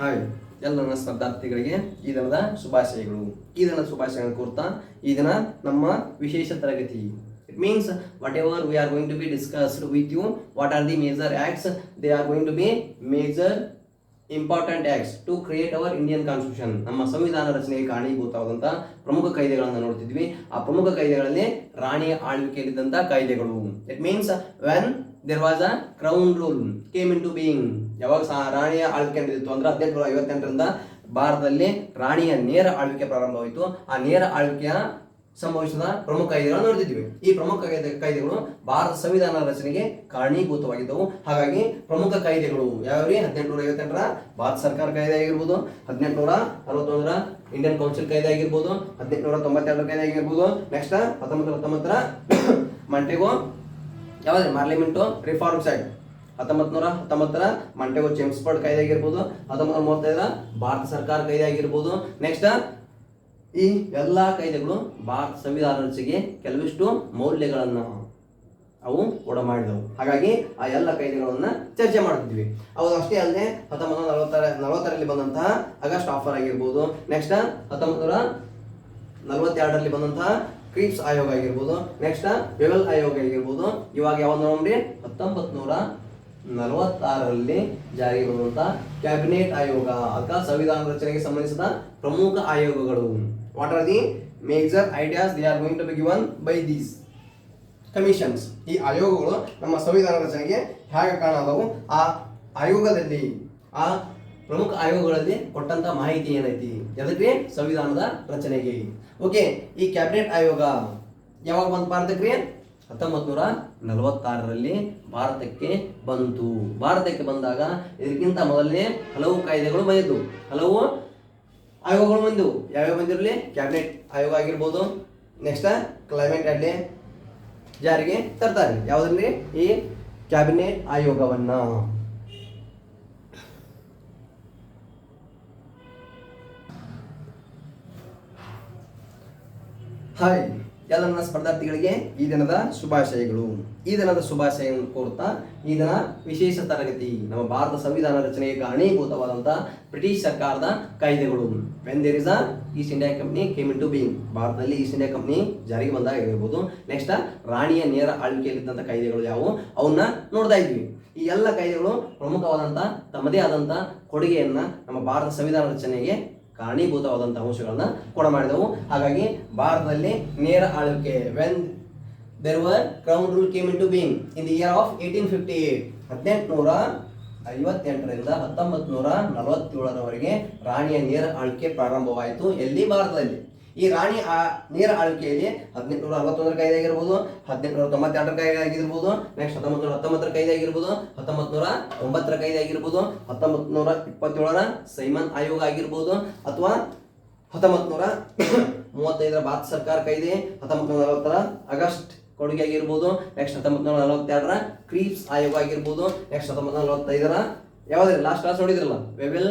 Hi ಎಲ್ಲ ನನ್ನ ಸ್ಪರ್ಧಾರ್ಥಿಗಳಿಗೆ ಈ ದಿನದ ಶುಭಾಶಯಗಳು. ಈ ದಿನದ ಶುಭಾಶಯಗಳನ್ನು ಕೋರ್ತಾ ಈ ದಿನ ನಮ್ಮ ವಿಶೇಷ ತರಗತಿ. It means whatever we are going to be discussed with you, what are the major acts, they are going to be major important acts to create our Indian constitution. ನಮ್ಮ ಸಂವಿಧಾನ ರಚನೆಗೆ ಕಾರಣೀಭೂತವಾದಂಥ ಪ್ರಮುಖ ಕಾಯ್ದೆಗಳನ್ನು ನೋಡ್ತಿದ್ವಿ. ಆ ಪ್ರಮುಖ ಕಾಯ್ದೆಗಳಲ್ಲಿ ರಾಣಿಯ ಆಳ್ವಿಕೆಯಲ್ಲಿದ್ದಂಥ ಕಾಯ್ದೆಗಳು. It means when there was a crown rule came into being. ಯಾವಾಗ ರಾಣಿಯ ಆಳ್ವಿಕೆ ನಡೆದಿತ್ತು ಅಂದ್ರೆ 1858ರಿಂದ ಭಾರತದಲ್ಲಿ ರಾಣಿಯ ನೇರ ಆಳ್ವಿಕೆ ಪ್ರಾರಂಭವಾಯಿತು. ಆ ನೇರ ಆಳ್ವಿಕೆಯ ಸಂಭವಿಸಿದ ಪ್ರಮುಖ ಕಾಯ್ದೆಗಳನ್ನು ನೋಡ್ತಿದ್ವಿ. ಈ ಪ್ರಮುಖ ಕಾಯ್ದೆಗಳು ಭಾರತ ಸಂವಿಧಾನ ರಚನೆಗೆ ಕಾರಣೀಭೂತವಾಗಿದ್ದವು. ಹಾಗಾಗಿ ಪ್ರಮುಖ ಕಾಯ್ದೆಗಳು ಯಾವ್ಯಾವ್ರಿ? 1858ರ ಭಾರತ ಸರ್ಕಾರ ಕಾಯ್ದೆ ಆಗಿರ್ಬೋದು, 1861ರ ಇಂಡಿಯನ್ ಕೌನ್ಸಿಲ್ ಕಾಯ್ದೆ ಆಗಿರ್ಬೋದು, 1892ರ ಕಾಯ್ದೆ ಆಗಿರ್ಬೋದು, ನೆಕ್ಸ್ಟ್ 1919ರ ಮಂಟೆಗೋ ಯಾವ್ದು ಪಾರ್ಲಿಮೆಂಟು ರಿಫಾರ್ಮ್ಸ್ ಆಕ್ಟ್, 1919ರ ಮಂಟೆಗೋ ಚೇಮ್ಸ್ಫರ್ಡ್ ಕಾಯ್ದೆ ಆಗಿರ್ಬೋದು, 1935ರ ಭಾರತ ಸರ್ಕಾರ ಕಾಯ್ದೆ ಆಗಿರ್ಬೋದು. ನೆಕ್ಸ್ಟ್ ಈ ಎಲ್ಲ ಕಾಯ್ದೆಗಳು ಭಾರತ ಸಂವಿಧಾನ ರಚನೆಗೆ ಕೆಲವಿಷ್ಟು ಮೌಲ್ಯಗಳನ್ನು ಅವು ಕೂಡ ಮಾಡಿದವು. ಹಾಗಾಗಿ ಆ ಎಲ್ಲ ಕಾಯ್ದೆಗಳನ್ನ ಚರ್ಚೆ ಮಾಡ್ತಿದ್ವಿ. ಅವು ಅಷ್ಟೇ ಅಲ್ಲದೆ 1940ರಲ್ಲಿ ಬಂದಂತಹ ಆಗಸ್ಟ್ ಆಫರ್ ಆಗಿರ್ಬೋದು, ನೆಕ್ಸ್ಟ್ 1942ರಲ್ಲಿ ಬಂದಂತಹ ಕ್ರೀಪ್ಸ್ ಆಯೋಗ ಆಗಿರ್ಬೋದು, ನೆಕ್ಸ್ಟ್ ವೆವೆಲ್ ಆಯೋಗ ಆಗಿರ್ಬೋದು. ಇವಾಗ ಯಾವ್ದು ನೋಡಿ 1946ರಲ್ಲಿ ಜಾರಿಗೆ ಬರುವಂತಹ ಕ್ಯಾಬಿನೆಟ್ ಆಯೋಗ ಅಥವಾ ಸಂವಿಧಾನ ರಚನೆಗೆ ಸಂಬಂಧಿಸಿದ ಪ್ರಮುಖ ಆಯೋಗಗಳು. What are the major ideas they are going to be given by these commissions. ಈ ಆಯೋಗಗಳು ನಮ್ಮ ಸಂವಿಧಾನ ರಚನೆಗೆ ಹೇಗೆ ಕಾರಣ ಆದವು, ಆ ಆಯೋಗದಲ್ಲಿ ಆ ಪ್ರಮುಖ ಆಯೋಗಗಳಲ್ಲಿ ಕೊಟ್ಟಂತ ಮಾಹಿತಿ ಏನೈತಿ, ಎದಕ್ಕೆ ಸಂವಿಧಾನದ ರಚನೆಗೆ. ಓಕೆ, ಈ ಕ್ಯಾಬಿನೆಟ್ ಆಯೋಗ ಯಾವಾಗ ಬಂತು ಭಾರತಕ್ಕೆ? 1946ರಲ್ಲಿ ಭಾರತಕ್ಕೆ ಬಂತು. ಭಾರತಕ್ಕೆ ಬಂದಾಗ ಇದಕ್ಕಿಂತ ಮೊದಲನೇ ಹಲವು ಕಾಯ್ದೆಗಳು ಬಂದಿದ್ದು, ಹಲವು ಆಯೋಗಗಳು ಬಂದವು. ಯಾವ್ಯಾವ ಬಂದಿರಲಿ? ಕ್ಯಾಬಿನೆಟ್ ಆಯೋಗ ಆಗಿರ್ಬೋದು, ನೆಕ್ಸ್ಟ್ ಕ್ಲೈಮೇಟ್ ಅಡ್ಲಿ ಜಾರಿಗೆ ತರ್ತಾರೆ. ಯಾವುದ್ರಲ್ಲಿ? ಈ ಕ್ಯಾಬಿನೆಟ್ ಆಯೋಗವನ್ನ. ಹಾಯ್ ಎಲ್ಲ ನನ್ನ ಸ್ಪರ್ಧಾರ್ಥಿಗಳಿಗೆ ಈ ದಿನದ ಶುಭಾಶಯಗಳು. ಈ ದಿನದ ಶುಭಾಶಯಗಳನ್ನು ಕೋರ್ತಾ ಈ ದಿನ ವಿಶೇಷ ತರಗತಿ ನಮ್ಮ ಭಾರತ ಸಂವಿಧಾನ ರಚನೆಗೆ ಕಾರಣೀಭೂತವಾದಂತಹ ಬ್ರಿಟಿಷ್ ಸರ್ಕಾರದ ಕಾಯ್ದೆಗಳು. When there is a East India company came into being, ಭಾರತದಲ್ಲಿ ಈಸ್ಟ್ ಇಂಡಿಯಾ ಕಂಪನಿ ಜಾರಿಗೆ ಬಂದಾಗ ಇರ್ಬೋದು. ನೆಕ್ಸ್ಟ್ ರಾಣಿಯ ನೇರ ಆಳ್ವಿಕೆಯಲ್ಲಿದ್ದಂಥ ಕಾಯ್ದೆಗಳು ಯಾವುವು ಅವನ್ನ ನೋಡ್ತಾ ಇದ್ವಿ. ಈ ಎಲ್ಲ ಕಾಯ್ದೆಗಳು ಪ್ರಮುಖವಾದಂಥ ತಮ್ಮದೇ ಆದಂಥ ಕೊಡುಗೆಯನ್ನ ನಮ್ಮ ಭಾರತ ಸಂವಿಧಾನ ರಚನೆಗೆ ಕಾರಣೀಭೂತವಾದಂತಹ ಅಂಶಗಳನ್ನ ಕೂಡ ಮಾಡಿದವು. ಹಾಗಾಗಿ ಭಾರತದಲ್ಲಿ ನೇರ ಆಳ್ವಿಕೆ when there were crown rule came into being in the year of 1858, 1858ರಿಂದ 1947ರವರೆಗೆ ರಾಣಿಯ ನೇರ ಆಳ್ವಿಕೆ ಪ್ರಾರಂಭವಾಯಿತು. ಎಲ್ಲಿ? ಭಾರತದಲ್ಲಿ. ಈ ರಾಣಿ ನೇರ ಆಳ್ವಿಕೆಯಲ್ಲಿ 1861ರ ಕಾಯ್ದೆ ಆಗಿರ್ಬೋದು, 1892ರ ಕಾಯ್ದೆ ಆಗಿರ್ಬೋದು, ನೆಕ್ಸ್ಟ್ 1919ರ ಕಾಯ್ದೆ ಆಗಿರ್ಬೋದು, 1909ರ ಕಾಯ್ದೆ ಆಗಿರ್ಬೋದು, 1927ರ ಸೈಮನ್ ಆಯೋಗ ಆಗಿರ್ಬೋದು, ಅಥವಾ 1935ರ ಭಾರತ ಸರ್ಕಾರ ಕಾಯ್ದೆ, 1940ರ ಆಗಸ್ಟ್ ಕೊಡುಗೆ ಆಗಿರ್ಬೋದು, ನೆಕ್ಸ್ಟ್ 1942ರ ಕ್ರೀಪ್ಸ್ ಆಯೋಗ ಆಗಿರ್ಬೋದು, ನೆಕ್ಸ್ಟ್ 1945ರ ಯಾವುದೇ ಲಾಸ್ಟ್ ಕ್ಲಾಸ್ ನೋಡಿದ್ರಲ್ಲ ವೆವೆಲ್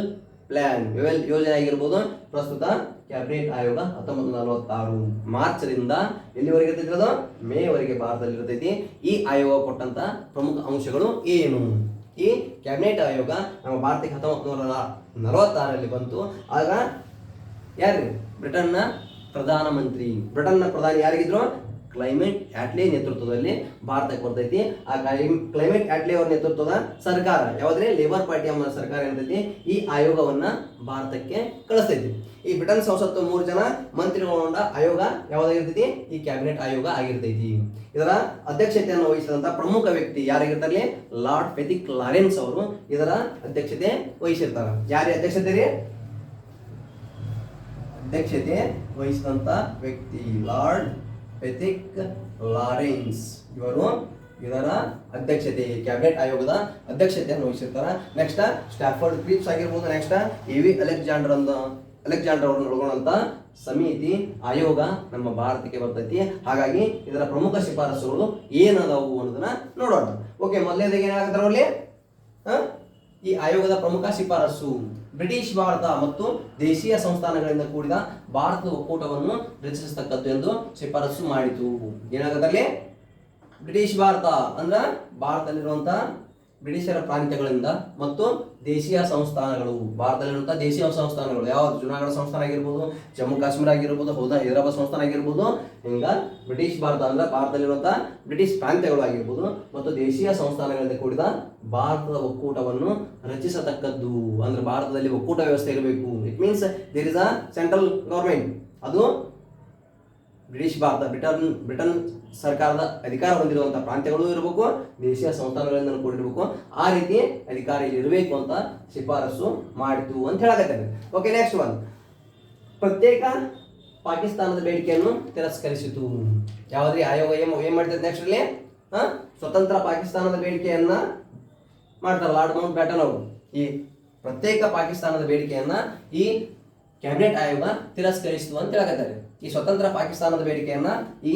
ಪ್ಲಾನ್, ವೆವೆಲ್ ಯೋಜನೆ ಆಗಿರ್ಬೋದು. ಪ್ರಸ್ತುತ ಕ್ಯಾಬಿನೆಟ್ ಆಯೋಗ 1946 ಮಾರ್ಚ್ರಿಂದ ಎಲ್ಲಿವರೆಗೆ ಇರ್ತೈತಿ? ಮೇವರೆಗೆ ಭಾರತದಲ್ಲಿ ಇರ್ತೈತಿ. ಈ ಆಯೋಗ ಕೊಟ್ಟಂತ ಪ್ರಮುಖ ಅಂಶಗಳು ಏನು? ಈ ಕ್ಯಾಬಿನೆಟ್ ಆಯೋಗ ನಮ್ಮ ಭಾರತಕ್ಕೆ 1946ರಲ್ಲಿ ಬಂತು. ಆಗ ಯಾರು? ಬ್ರಿಟನ್ನ ಪ್ರಧಾನಮಂತ್ರಿ, ಬ್ರಿಟನ್ನ ಪ್ರಧಾನಿ ಯಾರಿಗಿದ್ರು? ಕ್ಲೈಮೇಟ್ ಆಟ್ಲೆ ನೇತೃತ್ವದಲ್ಲಿ ಭಾರತಕ್ಕೆ ಬರ್ತೈತಿ. ಆ ಕ್ಲೈಮೇಟ್ ಆಟ್ಲೆ ಅವರ ನೇತೃತ್ವದ ಸರ್ಕಾರ ಯಾವುದ್ರೆ ಲೇಬರ್ ಪಾರ್ಟಿ ಅವರ ಸರ್ಕಾರ ಇರ್ತೈತಿ. ಈ ಆಯೋಗವನ್ನ ಭಾರತಕ್ಕೆ ಕಳಿಸ್ತೈತಿ. ಈ ಬ್ರಿಟನ್ ಸಂಸತ್ತು 3 ಜನ ಮಂತ್ರಿಗಳೊಂಡ ಆಯೋಗ ಯಾವುದಾಗಿರ್ತೈತಿ? ಈ ಕ್ಯಾಬಿನೆಟ್ ಆಯೋಗ ಆಗಿರ್ತೈತಿ. ಇದರ ಅಧ್ಯಕ್ಷತೆಯನ್ನು ವಹಿಸಿದಂತ ಪ್ರಮುಖ ವ್ಯಕ್ತಿ ಯಾರಾಗಿರ್ತಾರೆ? ಲಾರ್ಡ್ ಫೆಥಿಕ್ ಲಾರೆನ್ಸ್ ಅವರು ಇದರ ಅಧ್ಯಕ್ಷತೆ ವಹಿಸಿರ್ತಾರೆ. ಯಾರೇ ಅಧ್ಯಕ್ಷತೆ ರೀ? ಅಧ್ಯಕ್ಷತೆ ವಹಿಸಿದಂತ ವ್ಯಕ್ತಿ ಲಾರ್ಡ್ ಫೆಥಿಕ್ ಲಾರೆನ್ಸ್ ಇವರು ಇದರ ಅಧ್ಯಕ್ಷತೆ, ಕ್ಯಾಬಿನೆಟ್ ಆಯೋಗದ ಅಧ್ಯಕ್ಷತೆಯನ್ನು ವಹಿಸಿರ್ತಾರೆ. ನೆಕ್ಸ್ಟ್ ಸ್ಟಾಫರ್ಡ್ ಕ್ರೀಪ್ಸ್ ಆಗಿರ್ಬೋದು, ನೆಕ್ಸ್ಟ್ ಎ.ವಿ. ಅಲೆಕ್ಸಾಂಡರ್ ಅವರನ್ನು ಒಳಗೊಂಡಂತ ಸಮಿತಿ ಆಯೋಗ ನಮ್ಮ ಭಾರತಕ್ಕೆ ಬರ್ತೈತಿ. ಹಾಗಾಗಿ ಇದರ ಪ್ರಮುಖ ಶಿಫಾರಸುಗಳು ಏನದವು ಅನ್ನೋದನ್ನ ನೋಡೋಣ. ಓಕೆ, ಮೊದಲನೇದಾಗಿ ಏನಾಗುತ್ತೆ ಅಲ್ಲಿ? ಈ ಆಯೋಗದ ಪ್ರಮುಖ ಶಿಫಾರಸು ಬ್ರಿಟಿಷ್ ಭಾರತ ಮತ್ತು ದೇಶೀಯ ಸಂಸ್ಥಾನಗಳಿಂದ ಕೂಡಿದ ಭಾರತದ ಒಕ್ಕೂಟವನ್ನು ರಚಿಸತಕ್ಕದ್ದು ಎಂದು ಶಿಫಾರಸು ಮಾಡಿತು. ಏನಾಗತ್ತಲ್ಲಿ? ಬ್ರಿಟಿಷ್ ಭಾರತ ಅಂದ್ರ ಭಾರತದಲ್ಲಿರುವಂತಹ ಬ್ರಿಟಿಷರ ಪ್ರಾಂತ್ಯಗಳಿಂದ ಮತ್ತು ದೇಶೀಯ ಸಂಸ್ಥಾನಗಳು, ಭಾರತದಲ್ಲಿರುವಂತಹ ದೇಶೀಯ ಸಂಸ್ಥಾನಗಳು ಯಾವುದು, ಜುನಾಗಢ ಸಂಸ್ಥಾನ ಆಗಿರ್ಬೋದು, ಜಮ್ಮು ಕಾಶ್ಮೀರ ಆಗಿರ್ಬೋದು, ಹೌದಾ ಹೈದರಾಬಾದ್ ಸಂಸ್ಥಾನ ಆಗಿರ್ಬೋದು, ಹಿಂಗ ಬ್ರಿಟಿಷ್ ಭಾರತ ಅಂದ್ರೆ ಭಾರತದಲ್ಲಿರುವಂತಹ ಬ್ರಿಟಿಷ್ ಪ್ರಾಂತ್ಯಗಳು ಆಗಿರ್ಬೋದು ಮತ್ತು ದೇಶೀಯ ಸಂಸ್ಥಾನಗಳಿಂದ ಕೂಡಿದ ಭಾರತದ ಒಕ್ಕೂಟವನ್ನು ರಚಿಸತಕ್ಕದ್ದು. ಅಂದ್ರೆ ಭಾರತದಲ್ಲಿ ಒಕ್ಕೂಟ ವ್ಯವಸ್ಥೆ ಇರಬೇಕು. It means there is a central government, ಅದು ಬ್ರಿಟಿಷ್ ಭಾರತ ಬ್ರಿಟನ್ ಸರ್ಕಾರದ ಅಧಿಕಾರ ಹೊಂದಿರುವಂತಹ ಪ್ರಾಂತ್ಯಗಳು ಇರಬೇಕು, ದೇಶೀಯ ಸಂಸ್ಥಾನಗಳಿಂದ ಕೂಡಿರಬೇಕು. ಆ ರೀತಿ ಅಧಿಕಾರ ಇರಬೇಕು ಅಂತ ಶಿಫಾರಸು ಮಾಡಿತು ಅಂತ ಹೇಳಕತ್ತೇನೆ. ಓಕೆ, ನೆಕ್ಸ್ಟ್ ಒನ್, ಪ್ರತ್ಯೇಕ ಪಾಕಿಸ್ತಾನದ ಬೇಡಿಕೆಯನ್ನು ತಿರಸ್ಕರಿಸಿತು. ಯಾವ್ದ್ರಿ ಆಯೋಗ ಏನ್ ಮಾಡ್ತದೆ ನೆಕ್ಸ್ಟ್ ಅಲ್ಲಿ ಸ್ವತಂತ್ರ ಪಾಕಿಸ್ತಾನದ ಬೇಡಿಕೆಯನ್ನ ಮಾಡ್ತಾರೆ ಲಾರ್ಡ್ ಮೌಂಟ್ ಬ್ಯಾಟನ್ ಅವರು. ಈ ಪ್ರತ್ಯೇಕ ಪಾಕಿಸ್ತಾನದ ಬೇಡಿಕೆಯನ್ನ ಈ ಕ್ಯಾಬಿನೆಟ್ ಆಯೋಗ ತಿರಸ್ಕರಿಸಿತು ಅಂತ ಹೇಳಕತ್ತಾರೆ. ಈ ಸ್ವತಂತ್ರ ಪಾಕಿಸ್ತಾನದ ಬೇಡಿಕೆಯನ್ನ ಈ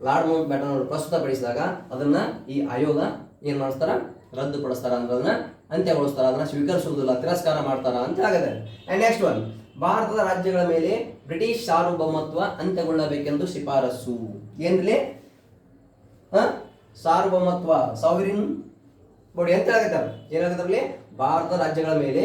ಲಾರ್ಡ್ ಮೌಂಟ್ ಬ್ಯಾಟನ್ ಅವರು ಪ್ರಸ್ತುತಪಡಿಸಿದಾಗ ಅದನ್ನ ಈ ಆಯೋಗ ಏನ್ ಮಾಡಿಸ್ತಾರ, ರದ್ದುಪಡಿಸ್ತಾರ, ಅಂದ್ರೆ ಅದನ್ನ ಅಂತ್ಯಗೊಳಿಸ್ತಾರ, ಅದನ್ನ ಸ್ವೀಕರಿಸುವುದಿಲ್ಲ, ತಿರಸ್ಕಾರ ಮಾಡ್ತಾರ ಅಂತ ಹೇಳಕತ್ತಾರೆ. ಅಂಡ್ ನೆಕ್ಸ್ಟ್ ಒನ್, ಭಾರತದ ರಾಜ್ಯಗಳ ಮೇಲೆ ಬ್ರಿಟಿಷ್ ಸಾರ್ವಭೌಮತ್ವ ಅಂತ್ಯಗೊಳ್ಳಬೇಕೆಂದು ಶಿಫಾರಸು. ಏನ್ರಿ ಸಾರ್ವಭೌಮತ್ವ, ಸಾವರಿನ್ ಬಾಡಿ ಅಂತ ಹೇಳಕತ್ತಾರೆ. ಏನಾಗತ್ತಲ್ಲಿ ಭಾರತ ರಾಜ್ಯಗಳ ಮೇಲೆ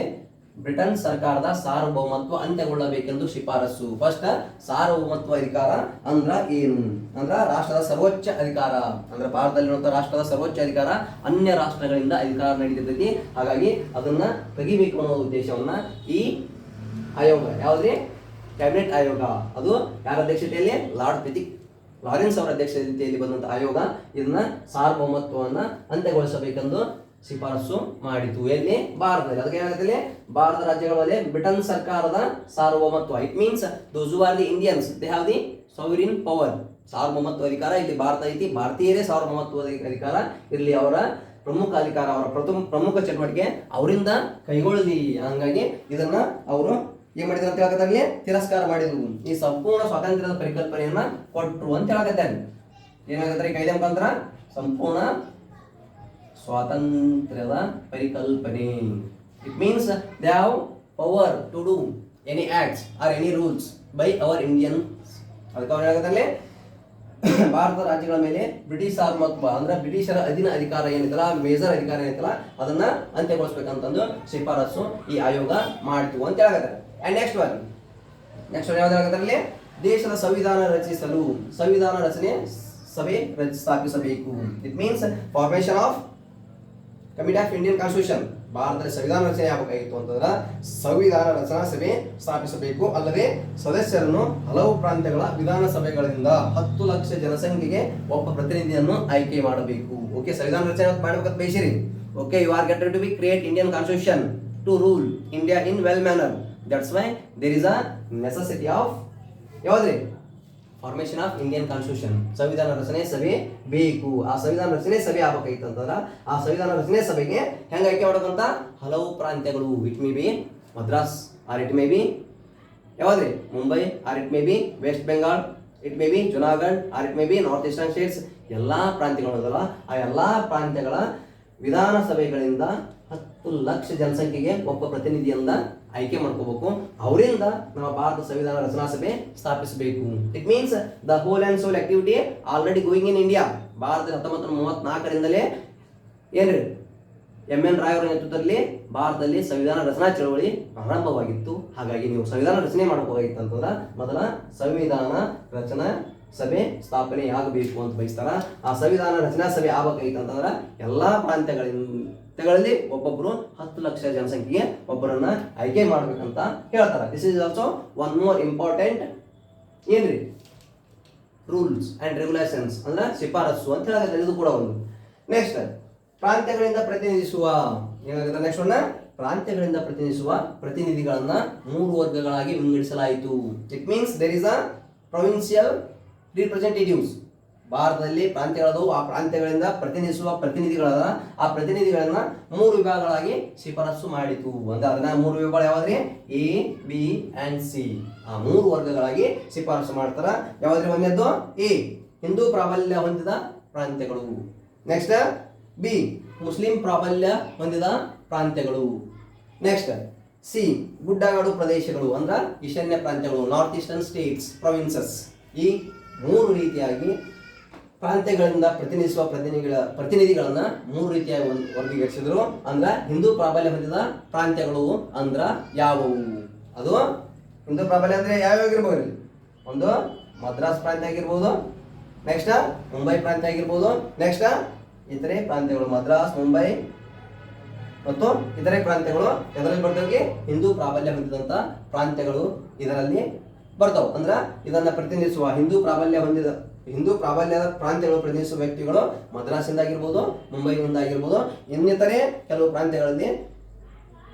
ಬ್ರಿಟನ್ ಸರ್ಕಾರದ ಸಾರ್ವಭೌಮತ್ವ ಅಂತ್ಯಗೊಳ್ಳಬೇಕೆಂದು ಶಿಫಾರಸು. ಫಸ್ಟ್, ಸಾರ್ವಭೌಮತ್ವ ಅಧಿಕಾರ ಅಂದ್ರ ಏನು ಅಂದ್ರ ರಾಷ್ಟ್ರದ ಸರ್ವೋಚ್ಚ ಅಧಿಕಾರ. ಅಂದ್ರೆ ಭಾರತದಲ್ಲಿರುವಂತಹ ರಾಷ್ಟ್ರದ ಸರ್ವೋಚ್ಚ ಅಧಿಕಾರ ಅನ್ಯ ರಾಷ್ಟ್ರಗಳಿಂದ ಅಧಿಕಾರ ನಡೀತಿರ್ತೈತಿ. ಹಾಗಾಗಿ ಅದನ್ನ ತೆಗಿಬೇಕು ಅನ್ನೋ ಉದ್ದೇಶವನ್ನ ಈ ಆಯೋಗ, ಯಾವ್ದ್ರಿ ಕ್ಯಾಬಿನೆಟ್ ಆಯೋಗ, ಅದು ಯಾರ ಅಧ್ಯಕ್ಷತೆಯಲ್ಲಿ ಲಾರೆನ್ಸ್ ಅವರ ಅಧ್ಯಕ್ಷತೆಯಲ್ಲಿ ಬಂದಂತ ಆಯೋಗ ಇದನ್ನ ಸಾರ್ವಭೌಮತ್ವವನ್ನ ಅಂತ್ಯಗೊಳಿಸಬೇಕೆಂದು ಶಿಫಾರಸು ಮಾಡಿತು. ಎಲ್ಲಿ ಭಾರತದಲ್ಲಿ. ಅದಕ್ಕೆ ಏನಾಗುತ್ತೆ, ಭಾರತ ರಾಜ್ಯಗಳ ಮೇಲೆ ಬ್ರಿಟನ್ ಸರ್ಕಾರದ ಸಾರ್ವಭೌಮತ್ವ. It means those who are the Indians they have the sovereign power. ಸಾರ್ವಭೌಮತ್ವ ಅಧಿಕಾರ ಇಲ್ಲಿ ಭಾರತ ಐತಿ, ಭಾರತೀಯರೇ ಸಾರ್ವಭೌಮತ್ವ ಅಧಿಕಾರ ಇರಲಿ, ಅವರ ಪ್ರಮುಖ ಅಧಿಕಾರ, ಅವರ ಪ್ರಮುಖ ಚಟುವಟಿಕೆ ಅವರಿಂದ ಕೈಗೊಳ್ಳಲಿ. ಹಂಗಾಗಿ ಇದನ್ನ ಅವರು ಏನ್ ಮಾಡಿದ್ರು ಅಂತ ಹೇಳಕತ್ತಾಗ ತಿರಸ್ಕಾರ ಮಾಡಿದ್ರು. ಈ ಸಂಪೂರ್ಣ ಸ್ವಾತಂತ್ರ್ಯದ ಪರಿಕಲ್ಪನೆಯನ್ನ ಕೊಟ್ಟರು ಅಂತ ಹೇಳಕತ್ತಾನೆ. ಏನಾಗತ್ತಾರೆ ಕಾಯ್ದೆ ಮುಖಾಂತರ ಸಂಪೂರ್ಣ ಸ್ವಾತಂತ್ರ್ಯದ ಪರಿಕಲ್ಪನೆ. It means they have power to do any acts or any rules by our Indian. ಅದಕ್ಕೆ ಅವ್ರು ಹೇಳಕತ್ತಲ್ಲಿ ಭಾರತ ರಾಜ್ಯಗಳ ಮೇಲೆ ಬ್ರಿಟಿಷ್ ಸಾರ್ವಭೌಮತ್ವ ಅಂದ್ರೆ ಬ್ರಿಟಿಷರ ಅಧೀನ ಅಧಿಕಾರ ಏನಿತ್ತಲ್ಲ, ಮೇಜರ್ ಅಧಿಕಾರ ಏನಿತ್ತಲ್ಲ, ಅದನ್ನ ಅಂತ್ಯಗೊಳಿಸಬೇಕಂತಂದು ಶಿಫಾರಸು ಈ ಆಯೋಗ ಮಾಡಿತು ಅಂತ ಹೇಳಕತ್ತಾರೆ. ಅಂಡ್ ನೆಕ್ಸ್ಟ್ ಒನ್ ಯಾವ್ದು ಹೇಳಕತ್ತಾರಲ್ಲಿ, ದೇಶದ ಸಂವಿಧಾನ ರಚಿಸಲು ಸಂವಿಧಾನ ರಚನೆ ಸಭೆ ಸ್ಥಾಪಿಸಬೇಕು. It means formation of committee of Indian constitution. ಭಾರತದಲ್ಲಿ ಸಂವಿಧಾನ ರಚನೆ ಆಗಬೇಕಾಗಿತ್ತು ಅಂತಂದ್ರೆ ಸಂವಿಧಾನ ರಚನಾ ಸಭೆ ಸ್ಥಾಪಿಸಬೇಕು. ಅಲ್ಲದೆ ಸದಸ್ಯರನ್ನು ಹಲವು ಪ್ರಾಂತ್ಯಗಳ ವಿಧಾನಸಭೆಗಳಿಂದ 10 ಲಕ್ಷ ಜನಸಂಖ್ಯೆಗೆ ಒಬ್ಬ ಪ್ರತಿನಿಧಿಯನ್ನು ಆಯ್ಕೆ ಮಾಡಬೇಕು. ಓಕೆ, ಸಂವಿಧಾನ ರಚನೆ ಮಾಡಬೇಕಂತ ಬಯಸಿರಿ. Okay, you are getted to be create Indian constitution to rule India in well manner. That's why there is a necessity of ಯಾವ್ದ್ರಿ ಫಾರ್ಮೇಶನ್ ಆಫ್ ಇಂಡಿಯನ್ ಕಾನ್ಸ್ಟಿಟ್ಯೂಷನ್. ಸಂವಿಧಾನ ರಚನೆ ಸಭೆ ಬೇಕು. ಆ ಸಂವಿಧಾನ ರಚನೆ ಸಭೆ ಆಗಬೇಕಾಗಿತ್ತು ಅಂತಂದ್ರ ಆ ಸಂವಿಧಾನ ರಚನೆ ಸಭೆಗೆ ಹೆಂಗ ಆಯ್ಕೆ ಮಾಡಬೇಕಂತ ಹಲವು ಪ್ರಾಂತ್ಯಗಳು, it may be Madras or it may be ಯಾವ್ದ್ರಿ Mumbai or it may be west Bengal, it may be Junagadh or it may be north eastern states, ಎಲ್ಲಾ ಪ್ರಾಂತ್ಯಗಳು ಆ ಎಲ್ಲಾ ಪ್ರಾಂತ್ಯಗಳ ವಿಧಾನಸಭೆಗಳಿಂದ 10 ಲಕ್ಷ ಜನಸಂಖ್ಯೆಗೆ ಒಬ್ಬ ಪ್ರತಿನಿಧಿಯಿಂದ ಆಯ್ಕೆ ಮಾಡ್ಕೋಬೇಕು. ಅವರಿಂದ ನಮ್ಮ ಭಾರತ ಸಂವಿಧಾನ ರಚನಾ ಸಭೆ ಸ್ಥಾಪಿಸಬೇಕು. It means the whole and sole activity already going in India. ಭಾರತದಲ್ಲಿ 1934ರಿಂದಲೇ ಏನ್ರಿ MN ರಾಯ್ ಅವರ ನೇತೃತ್ವದಲ್ಲಿ ಭಾರತದಲ್ಲಿ ಸಂವಿಧಾನ ರಚನಾ ಚಳವಳಿ ಪ್ರಾರಂಭವಾಗಿತ್ತು. ಹಾಗಾಗಿ ನೀವು ಸಂವಿಧಾನ ರಚನೆ ಮಾಡಬೇಕಾಗಿತ್ತು ಅಂತಂದ್ರೆ ಮೊದಲ ಸಂವಿಧಾನ ರಚನಾ ಸಭೆ ಸ್ಥಾಪನೆ ಆಗಬೇಕು ಅಂತ ಬಯಸ್ತಾರ. ಆ ಸಂವಿಧಾನ ರಚನಾ ಸಭೆ ಆಗಬೇಕಾಗಿತ್ತು ಅಂತಂದ್ರೆ ಎಲ್ಲಾ ಪ್ರಾಂತ್ಯಗಳಲ್ಲಿ ಒಬ್ಬೊಬ್ರು 10 ಲಕ್ಷ ಜನಸಂಖ್ಯೆಗೆ ಒಬ್ಬರನ್ನ ಆಯ್ಕೆ ಮಾಡ್ಬೇಕಂತ ಹೇಳ್ತಾರ. This is also one more important ಏನ್ರಿ ರೂಲ್ಸ್ ಅಂಡ್ ರೆಗ್ಯುಲೇಷನ್ಸ್ ಅಂದ್ರೆ ಶಿಫಾರಸು ಅಂತ ಹೇಳಾಗುತ್ತೆ. ಇದು ಕೂಡ ಒಂದು. ನೆಕ್ಸ್ಟ್, ಪ್ರಾಂತ್ಯಗಳಿಂದ ಪ್ರತಿನಿಧಿಸುವ ಏನಾಗುತ್ತೆ ನೆಕ್ಸ್ಟ್ ಒನ್ನ, ಪ್ರಾಂತ್ಯಗಳಿಂದ ಪ್ರತಿನಿಧಿಸುವ ಪ್ರತಿನಿಧಿಗಳನ್ನ 3 ವರ್ಗಗಳಾಗಿ ವಿಂಗಡಿಸಲಾಯಿತು. It means there is a provincial representatives. ಭಾರತದಲ್ಲಿ ಪ್ರಾಂತ್ಯಗಳದವು, ಆ ಪ್ರಾಂತ್ಯಗಳಿಂದ ಪ್ರತಿನಿಧಿಸುವ ಪ್ರತಿನಿಧಿಗಳಾದ ಆ ಪ್ರತಿನಿಧಿಗಳನ್ನ 3 ವಿಭಾಗಗಳಾಗಿ ಶಿಫಾರಸು ಮಾಡಿತು. ಅಂದ್ರೆ ಅದನ್ನ 3 ವಿಭಾಗ ಯಾವ್ದ್ರಿ A, B and C. ಆ 3 ವರ್ಗಗಳಾಗಿ ಶಿಫಾರಸು ಮಾಡ್ತಾರ. ಯಾವ್ದ್ರಿ ಒಂದೇದ್ದು A ಹಿಂದೂ ಪ್ರಾಬಲ್ಯ ಹೊಂದಿದ ಪ್ರಾಂತ್ಯಗಳು. ನೆಕ್ಸ್ಟ್ B ಮುಸ್ಲಿಂ ಪ್ರಾಬಲ್ಯ ಹೊಂದಿದ ಪ್ರಾಂತ್ಯಗಳು. ನೆಕ್ಸ್ಟ್ C ಗುಡ್ಡಗಾಡು ಪ್ರದೇಶಗಳು ಅಂದ್ರೆ ಈಶಾನ್ಯ ಪ್ರಾಂತ್ಯಗಳು, ನಾರ್ತ್ ಈಸ್ಟರ್ನ್ ಸ್ಟೇಟ್ಸ್ ಪ್ರೊವಿನ್ಸಸ್. ಈ 3 ರೀತಿಯಾಗಿ ಪ್ರಾಂತ್ಯಗಳಿಂದ ಪ್ರತಿನಿಧಿಸುವ ಪ್ರತಿನಿಧಿಗಳನ್ನ 3 ರೀತಿಯಾಗಿ ವರ್ಗೀಕರಿಸಿದ್ರು. ಅಂದ್ರ ಹಿಂದೂ ಪ್ರಾಬಲ್ಯ ಹೊಂದಿದ ಪ್ರಾಂತ್ಯಗಳು ಅಂದ್ರ ಯಾವುವು? ಅದು ಹಿಂದೂ ಪ್ರಾಬಲ್ಯ ಅಂದ್ರೆ ಯಾವ್ಯಾವ? ಒಂದು ಮದ್ರಾಸ್ ಪ್ರಾಂತ್ಯ ಆಗಿರ್ಬೋದು, ನೆಕ್ಸ್ಟ್ ಮುಂಬೈ ಪ್ರಾಂತ್ಯ ಆಗಿರ್ಬೋದು, ನೆಕ್ಸ್ಟ್ ಇತರೆ ಪ್ರಾಂತ್ಯಗಳು ಮದ್ರಾಸ್, ಮುಂಬೈ ಮತ್ತು ಇತರೆ ಪ್ರಾಂತ್ಯಗಳು ಇದರಲ್ಲಿ ಬರ್ತವೆ. ಹಿಂದೂ ಪ್ರಾಬಲ್ಯ ಹೊಂದಿದಂತ ಪ್ರಾಂತ್ಯಗಳು ಇದರಲ್ಲಿ ಬರ್ತಾವ. ಅಂದ್ರ ಇದನ್ನ ಪ್ರತಿನಿಧಿಸುವ ಹಿಂದೂ ಪ್ರಾಬಲ್ಯದ ಪ್ರಾಂತ್ಯಗಳು ಪ್ರತಿನಿಧಿಸುವ ವ್ಯಕ್ತಿಗಳು ಮದ್ರಾಸಿಂದ ಆಗಿರ್ಬೋದು, ಮುಂಬೈನಿಂದ ಆಗಿರ್ಬೋದು, ಇನ್ನಿತರೆ ಕೆಲವು ಪ್ರಾಂತ್ಯಗಳಲ್ಲಿ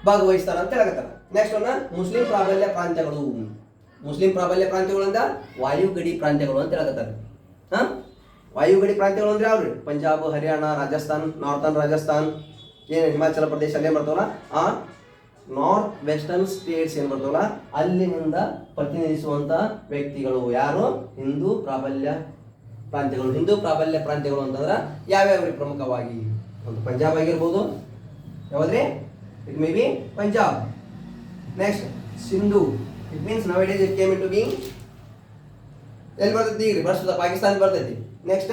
ಭಾಗವಹಿಸ್ತಾರ ಅಂತ ಹೇಳಕತ್ತಾರ. ನೆಕ್ಸ್ಟ್ ಮುಸ್ಲಿಂ ಪ್ರಾಬಲ್ಯ ಪ್ರಾಂತ್ಯಗಳು. ಮುಸ್ಲಿಂ ಪ್ರಾಬಲ್ಯ ಪ್ರಾಂತ್ಯಗಳು ಅಂದ್ರ ವಾಯುಗಡಿ ಪ್ರಾಂತ್ಯಗಳು ಅಂತ ಹೇಳಕತ್ತಾರೆ. ವಾಯುಗಡಿ ಪ್ರಾಂತ್ಯಗಳು ಅಂದ್ರೆ ಯಾವ್ರಿ? ಪಂಜಾಬ್, ಹರಿಯಾಣ, ರಾಜಸ್ಥಾನ್, ನಾರ್ತನ್ ರಾಜಸ್ಥಾನ್, ಏನು ಹಿಮಾಚಲ ಪ್ರದೇಶ ಅಲ್ಲೇ ಬರ್ತಾವಲ್ಲ, ಆ ನಾರ್ತ್ ವೆಸ್ಟರ್ನ್ ಸ್ಟೇಟ್ಸ್ ಏನ್ ಬರ್ತಾವಲ್ಲ ಅಲ್ಲಿನಿಂದ ಪ್ರತಿನಿಧಿಸುವಂತ ವ್ಯಕ್ತಿಗಳು ಯಾರು? ಹಿಂದೂ ಪ್ರಾಬಲ್ಯ ಪ್ರಾಂತ್ಯಗಳು. ಹಿಂದೂ ಪ್ರಾಬಲ್ಯ ಪ್ರಾಂತ್ಯಗಳು ಅಂತಂದ್ರೆ ಯಾವ್ಯಾವ್ರಿ? ಪ್ರಮುಖವಾಗಿ ಒಂದು ಪಂಜಾಬ್ ಆಗಿರ್ಬೋದು, ಯಾವ್ದ್ರಿ? It may be Punjab. Next Sindhu, it means now it came into being ಎಲ್ಲಿ ಬರ್ತೈತಿ? ಈಗ ಪ್ರಸ್ತುತ ಪಾಕಿಸ್ತಾನ ಬರ್ತೈತಿ. ನೆಕ್ಸ್ಟ್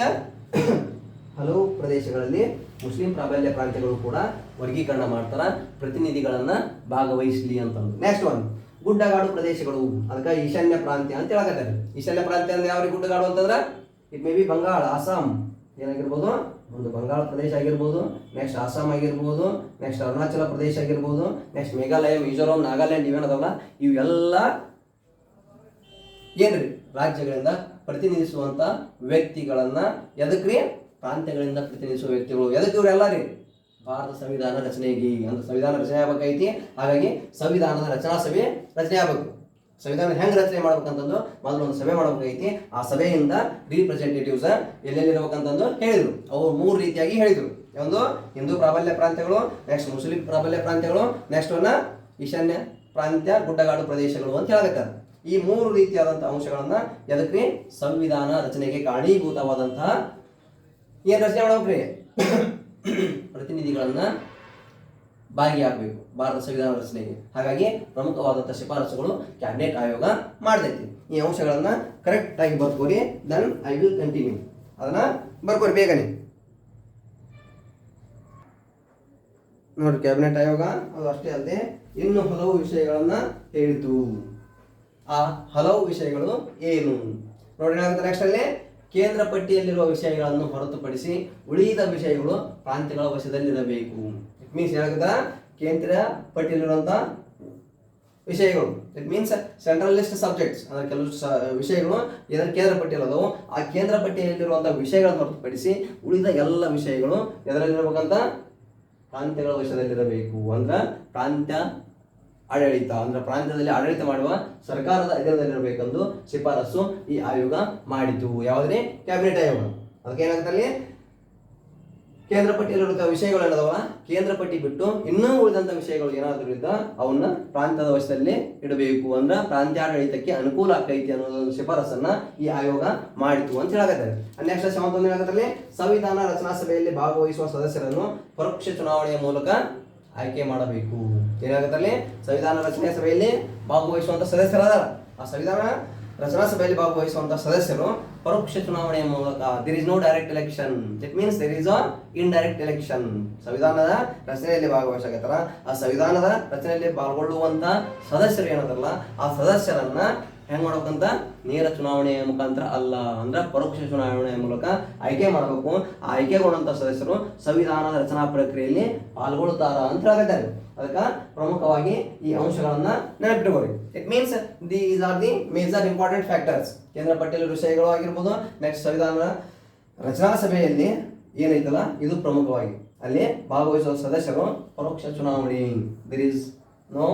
ಹಲವು ಪ್ರದೇಶಗಳಲ್ಲಿ ಮುಸ್ಲಿಂ ಪ್ರಾಬಲ್ಯ ಪ್ರಾಂತ್ಯಗಳು ಕೂಡ ವರ್ಗೀಕರಣ ಮಾಡ್ತಾರ, ಪ್ರತಿನಿಧಿಗಳನ್ನ ಭಾಗವಹಿಸಲಿ ಅಂತಂದು. ನೆಕ್ಸ್ಟ್ ಗುಡ್ಡಗಾಡು ಪ್ರದೇಶಗಳು, ಅದಕ್ಕೆ ಈಶಾನ್ಯ ಪ್ರಾಂತ್ಯ ಅಂತ ಹೇಳಕತ್ತಾರೆ. ಈಶಾನ್ಯ ಪ್ರಾಂತ್ಯ ಅಂದ್ರೆ ಯಾವ್ರಿ? ಗುಡ್ಡಗಾಡು ಅಂತಂದ್ರ it may be Bangala, Assam ಏನಾಗಿರ್ಬೋದು, ಒಂದು ಬಂಗಾಳ ಪ್ರದೇಶ ಆಗಿರ್ಬೋದು, ನೆಕ್ಸ್ಟ್ ಅಸ್ಸಾಂ ಆಗಿರ್ಬೋದು, ನೆಕ್ಸ್ಟ್ ಅರುಣಾಚಲ ಪ್ರದೇಶ ಆಗಿರ್ಬೋದು, ನೆಕ್ಸ್ಟ್ ಮೇಘಾಲಯ, ಮಿಜೋರಾಂ, ನಾಗಾಲ್ಯಾಂಡ್ ಇವೇನದವಲ್ಲ ಇವೆಲ್ಲ ಏನ್ರಿ? ರಾಜ್ಯಗಳಿಂದ ಪ್ರತಿನಿಧಿಸುವಂತ ವ್ಯಕ್ತಿಗಳನ್ನ ಎದಕ್ರಿ? ಪ್ರಾಂತ್ಯಗಳಿಂದ ಪ್ರತಿನಿಧಿಸುವ ವ್ಯಕ್ತಿಗಳು. ಎದಕ್ಕೆ ಇವರೆಲ್ಲ ರೀ? ಭಾರತ ಸಂವಿಧಾನ ರಚನೆಗೆ ಅಂತ ಸಂವಿಧಾನ ರಚನೆ ಆಗ್ಬೇಕಾಯ್ತಿ. ಹಾಗಾಗಿ ಸಂವಿಧಾನದ ರಚನಾ ಸಭೆ ರಚನೆ ಆಗ್ಬೇಕು. ಸಂವಿಧಾನ ಹೆಂಗ್ ರಚನೆ ಮಾಡ್ಬೇಕಂತಂದು ಮೊದಲು ಒಂದು ಸಭೆ ಮಾಡ್ಬೇಕೈತಿ. ಆ ಸಭೆಯಿಂದ ರಿಪ್ರೆಸೆಂಟೇಟಿವ್ಸ್ ಎಲ್ಲೆಲ್ಲಿ ಇರ್ಬೇಕಂತಂದು ಹೇಳಿದ್ರು. ಅವ್ರು 3 ರೀತಿಯಾಗಿ ಹೇಳಿದ್ರು. ಒಂದು ಹಿಂದೂ ಪ್ರಾಬಲ್ಯ ಪ್ರಾಂತ್ಯಗಳು, ನೆಕ್ಸ್ಟ್ ಮುಸ್ಲಿಂ ಪ್ರಾಬಲ್ಯ ಪ್ರಾಂತ್ಯಗಳು, ನೆಕ್ಸ್ಟ್ ಈಶಾನ್ಯ ಪ್ರಾಂತ್ಯ ಗುಡ್ಡಗಾಡು ಪ್ರದೇಶಗಳು ಅಂತ ಹೇಳಕತ್ತಾರೆ. ಈ 3 ರೀತಿಯಾದಂತಹ ಅಂಶಗಳನ್ನ ಎದಕ್ರಿ? ಸಂವಿಧಾನ ರಚನೆಗೆ ಕಾರಣೀಭೂತವಾದಂತಹ ಏನ್ ರಚನೆ ಮಾಡ್ಬೇಕ್ರಿ? ಪ್ರತಿನಿಧಿಗಳನ್ನ ಭಾಗಿಯಾಗಬೇಕು ಭಾರತ ಸಂವಿಧಾನ ರಚನೆಗೆ. ಹಾಗಾಗಿ ಪ್ರಮುಖವಾದಂತಹ ಶಿಫಾರಸುಗಳು ಕ್ಯಾಬಿನೆಟ್ ಆಯೋಗ ಮಾಡ್ತೈತಿ. ಈ ಅಂಶಗಳನ್ನ ಕರೆಕ್ಟ್ ಆಗಿ ಬರ್ಕೋರಿ. Then I will continue. ಅದನ್ನ ಬರ್ಕೋರಿ ಬೇಗನೆ. ನೋಡ್ರಿ, ಕ್ಯಾಬಿನೆಟ್ ಆಯೋಗ ಅದು ಅಷ್ಟೇ ಅಲ್ಲದೆ ಇನ್ನು ಹಲವು ವಿಷಯಗಳನ್ನ ಹೇಳಿತು. ಆ ಹಲವು ವಿಷಯಗಳು ಏನು ನೋಡಿ? ನೆಕ್ಸ್ಟ್ ಅಲ್ಲಿ ಕೇಂದ್ರ ಪಟ್ಟಿಯಲ್ಲಿರುವ ವಿಷಯಗಳನ್ನು ಹೊರತುಪಡಿಸಿ ಉಳಿದ ವಿಷಯಗಳು ಪ್ರಾಂತ್ಯಗಳ ವಶದಲ್ಲಿರಬೇಕು. It means ಏನಾಗುತ್ತಾ? ಕೇಂದ್ರ ಪಟ್ಟಿಯಲ್ಲಿರುವಂತಹ ವಿಷಯಗಳು, it means central list subjects ಅಂದ್ರೆ ಕೆಲವು ವಿಷಯಗಳು ಇದರ ಕೇಂದ್ರ ಪಟ್ಟಿಯಲ್ಲಿ ಅದಾವು. ಆ ಕೇಂದ್ರ ಪಟ್ಟಿಯಲ್ಲಿರುವಂತಹ ವಿಷಯಗಳನ್ನು ಹೊರತುಪಡಿಸಿ ಉಳಿದ ಎಲ್ಲ ವಿಷಯಗಳು ಎದರಲ್ಲಿರ್ಬೇಕಂತ? ಪ್ರಾಂತ್ಯಗಳ ವಶದಲ್ಲಿರಬೇಕು. ಅಂದ್ರೆ ಪ್ರಾಂತ್ಯ ಆಡಳಿತ ಅಂದ್ರೆ ಪ್ರಾಂತ್ಯದಲ್ಲಿ ಆಡಳಿತ ಮಾಡುವ ಸರ್ಕಾರದ ಅಧೀನದಲ್ಲಿರಬೇಕೆಂದು ಶಿಫಾರಸು ಈ ಆಯೋಗ ಮಾಡಿತು. ಯಾವುದೇ ಕ್ಯಾಬಿನೆಟ್ ಆಯೋಗ. ಅದಕ್ಕೆ ಏನಾಗ್ತಲ್ಲಿ ಕೇಂದ್ರ ಪಟ್ಟಿಯಲ್ಲಿರುವ ವಿಷಯಗಳು ಏನದವ, ಕೇಂದ್ರ ಪಟ್ಟಿ ಬಿಟ್ಟು ಇನ್ನೂ ಉಳಿದಂತ ವಿಷಯಗಳು ಏನಾದರೂ ಇದ್ದ ಅವನ್ನ ಪ್ರಾಂತ್ಯದ ವಶದಲ್ಲಿ ಇಡಬೇಕು. ಅಂದ್ರೆ ಪ್ರಾಂತ್ಯಾಡಳಿತಕ್ಕೆ ಅನುಕೂಲ ಆಕೈತಿ ಅನ್ನೋದೊಂದು ಶಿಫಾರಸನ್ನ ಈ ಆಯೋಗ ಮಾಡಿತು ಅಂತ ಹೇಳಕತ್ತಾರೆ. ನೆಕ್ಸ್ಟ್ 71 ಹೇಳಕತ್ತಲ್ಲಿ ಸಂವಿಧಾನ ರಚನಾ ಸಭೆಯಲ್ಲಿ ಭಾಗವಹಿಸುವ ಸದಸ್ಯರನ್ನು ಪರೋಕ್ಷ ಚುನಾವಣೆಯ ಮೂಲಕ ಆಯ್ಕೆ ಮಾಡಬೇಕು. ಏನಾಗುತ್ತಲ್ಲಿ ಸಂವಿಧಾನ ರಚನೆ ಸಭೆಯಲ್ಲಿ ಭಾಗವಹಿಸುವಂತ ಸದಸ್ಯರಾದ ಆ ಸಂವಿಧಾನ ರಚನಾ ಸಭೆಯಲ್ಲಿ ಭಾಗವಹಿಸುವಂತಹ ಸದಸ್ಯರು ಪರೋಕ್ಷ ಚುನಾವಣೆಯ ಮೂಲಕ, there is no direct election, it means there is a indirect election. ಸಂವಿಧಾನದ ರಚನೆಯಲ್ಲಿ ಭಾಗವಹಿಸಕತ್ತಾರ. ಆ ಸಂವಿಧಾನದ ರಚನೆಯಲ್ಲಿ ಪಾಲ್ಗೊಳ್ಳುವಂತ ಸದಸ್ಯರು ಏನದಲ್ಲ ಆ ಸದಸ್ಯರನ್ನ ಹೆಂಗ್ ಮಾಡ್ಬೇಕಂತ? ನೇರ ಚುನಾವಣೆಯ ಮುಖಾಂತರ ಅಲ್ಲ, ಅಂದ್ರೆ ಪರೋಕ್ಷ ಚುನಾವಣೆಯ ಮೂಲಕ ಆಯ್ಕೆ ಮಾಡಬೇಕು. ಆ ಆಯ್ಕೆಗೊಂಡಂತ ಸದಸ್ಯರು ಸಂವಿಧಾನದ ರಚನಾ ಪ್ರಕ್ರಿಯೆಯಲ್ಲಿ ಪಾಲ್ಗೊಳ್ತಾರ ಅಂತ ಹೇಳಕತ್ತಾರೆ. ಅದಕ್ಕೆ ಪ್ರಮುಖವಾಗಿ ಈ ಅಂಶಗಳನ್ನ ನೆನಪಿಟ್ಕೋರಿ. It means these are the major important factors. ಕೇಂದ್ರ ಪಟ್ಟಿಯಲ್ಲಿ ವಿಷಯಗಳು ಆಗಿರ್ಬೋದು, ನೆಕ್ಸ್ಟ್ ಸಂವಿಧಾನ ರಚನಾ ಸಭೆಯಲ್ಲಿ ಏನೈತಲ್ಲ ಇದು ಪ್ರಮುಖವಾಗಿ ಅಲ್ಲಿ ಭಾಗವಹಿಸುವ ಸದಸ್ಯರು ಪರೋಕ್ಷ ಚುನಾವಣೆ, there is no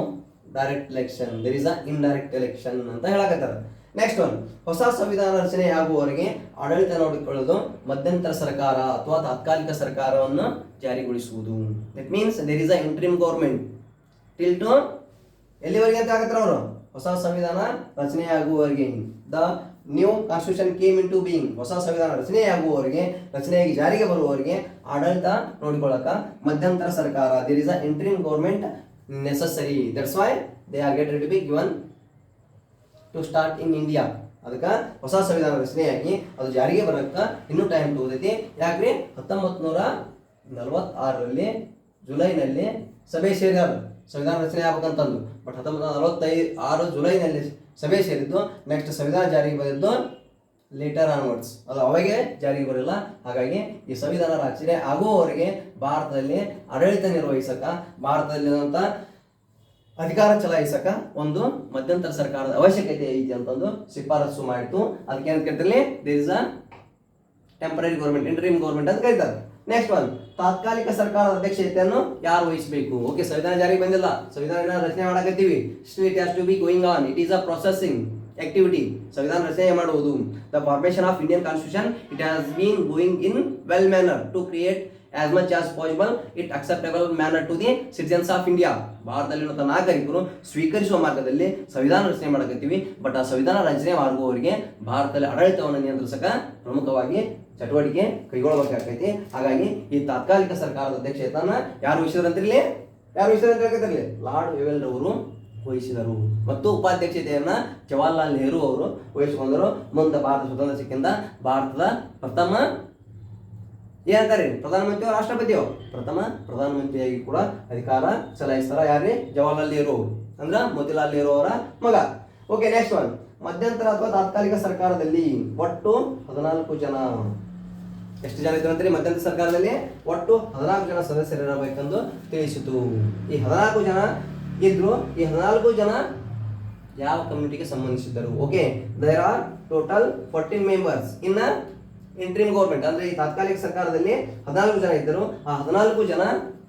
direct election, there is a indirect election ಅಂತ ಹೇಳಕತ್ತಾರೆ. ನೆಕ್ಸ್ಟ್ ಹೊಸ ಸಂವಿಧಾನ ರಚನೆ ಆಗುವವರೆಗೆ ಆಡಳಿತ ನೋಡಿಕೊಳ್ಳೋದು ಮಧ್ಯಂತರ ಸರ್ಕಾರ ಅಥವಾ ತಾತ್ಕಾಲಿಕ ಸರ್ಕಾರವನ್ನು ಜಾರಿಗೊಳಿಸುವುದು. It means there is a interim government till to ಎಲ್ಲಿವರೆಗೆ ಅಂತ ಆಗತ್ತಾರೆ ಅವರು? ಹೊಸ ಸಂವಿಧಾನ ರಚನೆಯಾಗುವವರೆಗೆ. The new constitution came into being. ಹೊಸ ಸಂವಿಧಾನ ರಚನೆಯಾಗುವವರೆಗೆ, ರಚನೆಯಾಗಿ ಜಾರಿಗೆ ಬರುವವರೆಗೆ ಆಡಳಿತ ನೋಡಿಕೊಳ್ಳಕ ಮಧ್ಯಂತರ ಸರ್ಕಾರ, there is a interim government necessary. That's why they are getting to be given to start in India. ಅದಕ್ಕೆ ಹೊಸ ಸಂವಿಧಾನ ರಚನೆಯಾಗಿ ಅದು ಜಾರಿಗೆ ಬರಕ್ಕೆ ಇನ್ನೂ ಟೈಮ್ ತಗೋತೈತಿ. ಯಾಕ್ರಿ 1946ರಲ್ಲಿ ಜುಲೈನಲ್ಲಿ ಸಭೆ ಸೇರಿದಾರ ಸಂವಿಧಾನ ರಚನೆ ಆಗ್ಬೇಕಂತಂದು. ಬಟ್ 1946 ಜುಲೈನಲ್ಲಿ ಸಭೆ ಸೇರಿದ್ದು. ನೆಕ್ಸ್ಟ್ ಸಂವಿಧಾನ ಜಾರಿಗೆ ಬಂದಿದ್ದು ಲೇಟರ್ ಆನ್ವರ್ಡ್ಸ್, ಅದು ಅವಾಗೆ ಜಾರಿಗೆ ಬರಲಿಲ್ಲ. ಹಾಗಾಗಿ ಈ ಸಂವಿಧಾನ ರಚನೆ ಆಗುವವರೆಗೆ ಭಾರತದಲ್ಲಿ ಆಡಳಿತ ನಿರ್ವಹಿಸಕ, ಭಾರತದಲ್ಲಿರುವಂಥ ಅಧಿಕಾರ ಚಲಾಯಿಸಕ ಒಂದು ಮಧ್ಯಂತರ ಸರ್ಕಾರದ ಅವಶ್ಯಕತೆ ಐತಿ ಅಂತಂದು ಶಿಫಾರಸು ಮಾಡಿತು. ಅದಕ್ಕೆ ಏನು ಕರಿತಾರೆ, there is a temporary government, interim government ಅಂತ ಕರೀತಾರೆ. ನೆಕ್ಸ್ಟ್ ಒನ್, ತಾತ್ಕಾಲಿಕ ಸರ್ಕಾರದ ಅಧ್ಯಕ್ಷತೆಯನ್ನು ಯಾರು ವಹಿಸಬೇಕು? ಓಕೆ, ಸಂವಿಧಾನ ಜಾರಿಗೆ ಬಂದಿಲ್ಲ, ಸಂವಿಧಾನ ರಚನೆ ಮಾಡಕತ್ತೀವಿ. Still it has to be going on, it is a processing activity. ಸಂವಿಧಾನ ರಚನೆ ಮಾಡುವುದು, the formation of Indian constitution, it has been going in well manner to create as much as possible it acceptable manner to the citizens of India. ಭಾರತದಲ್ಲಿರುವಂಥ ನಾಗರಿಕರು ಸ್ವೀಕರಿಸುವ ಮಾರ್ಗದಲ್ಲಿ ಸಂವಿಧಾನ ರಚನೆ ಮಾಡಕತ್ತೀವಿ. But ಆ ಸಂವಿಧಾನ ರಚನೆ ಮಾಡುವವರಿಗೆ ಭಾರತದಲ್ಲಿ ಆಡಳಿತವನ್ನು ನಿಯಂತ್ರಿಸಕ ಪ್ರಮುಖವಾಗಿ ಚಟುವಟಿಕೆ ಕೈಗೊಳ್ಳಬೇಕಾಗ್ತೈತಿ. ಹಾಗಾಗಿ ಈ ತಾತ್ಕಾಲಿಕ ಸರ್ಕಾರದ ಅಧ್ಯಕ್ಷತೆಯನ್ನ ಯಾರು ವಹಿಸಿದ್ರಂತಿರಲಿ, ಲಾರ್ಡ್ ವೇವೆಲ್ ರವರು ವಹಿಸಿದರು. ಮತ್ತು ಉಪಾಧ್ಯಕ್ಷತೆಯನ್ನ ಜವಾಹರ್ಲಾಲ್ ನೆಹರು ಅವರು ವಹಿಸಿಕೊಂಡರು. ಮುಂದೆ ಭಾರತ ಸ್ವತಂತ್ರ ಸಿಕ್ಕಿಂದ ಭಾರತದ ಪ್ರಥಮ ಏನಂತಾರೆ, ಪ್ರಧಾನಮಂತ್ರಿಯೋ ರಾಷ್ಟ್ರಪತಿಯೋ, ಪ್ರಥಮ ಪ್ರಧಾನಮಂತ್ರಿಯಾಗಿ ಕೂಡ ಅಧಿಕಾರ ಚಲಾಯಿಸ್ತಾರ. ಯಾರೇ, ಜವಾಹರ್ಲಾಲ್ ನೆಹರು ಅಂದ್ರ ಮೋತಿಲಾಲ್ ನೆಹರು ಅವರ ಮಗ. ಓಕೆ, ನೆಕ್ಸ್ಟ್ ಒನ್, ಮಧ್ಯಂತರ ಅಥವಾ ತಾತ್ಕಾಲಿಕ ಸರ್ಕಾರದಲ್ಲಿ ಒಟ್ಟು 14 ಜನ. ಎಷ್ಟು ಜನ ಇದ್ರು ಅಂತಾರೆ ಮಧ್ಯಂತರ ಸರ್ಕಾರದಲ್ಲಿ? ಒಟ್ಟು 14 ಜನ ಸದಸ್ಯರಿರಬೇಕೆಂದು ತಿಳಿಸಿತು. ಈ 14 ಜನ ಇದ್ರು. ಈ 14 ಜನ ಯಾವ ಕಮ್ಯುನಿಟಿಗೆ ಸಂಬಂಧಿಸಿದ್ದರು? Okay, there are total 14 members in interim government. ಅಂದ್ರೆ ಈ ತಾತ್ಕಾಲಿಕ ಸರ್ಕಾರದಲ್ಲಿ 14 ಜನ ಇದ್ದರು. ಆ 14 ಜನ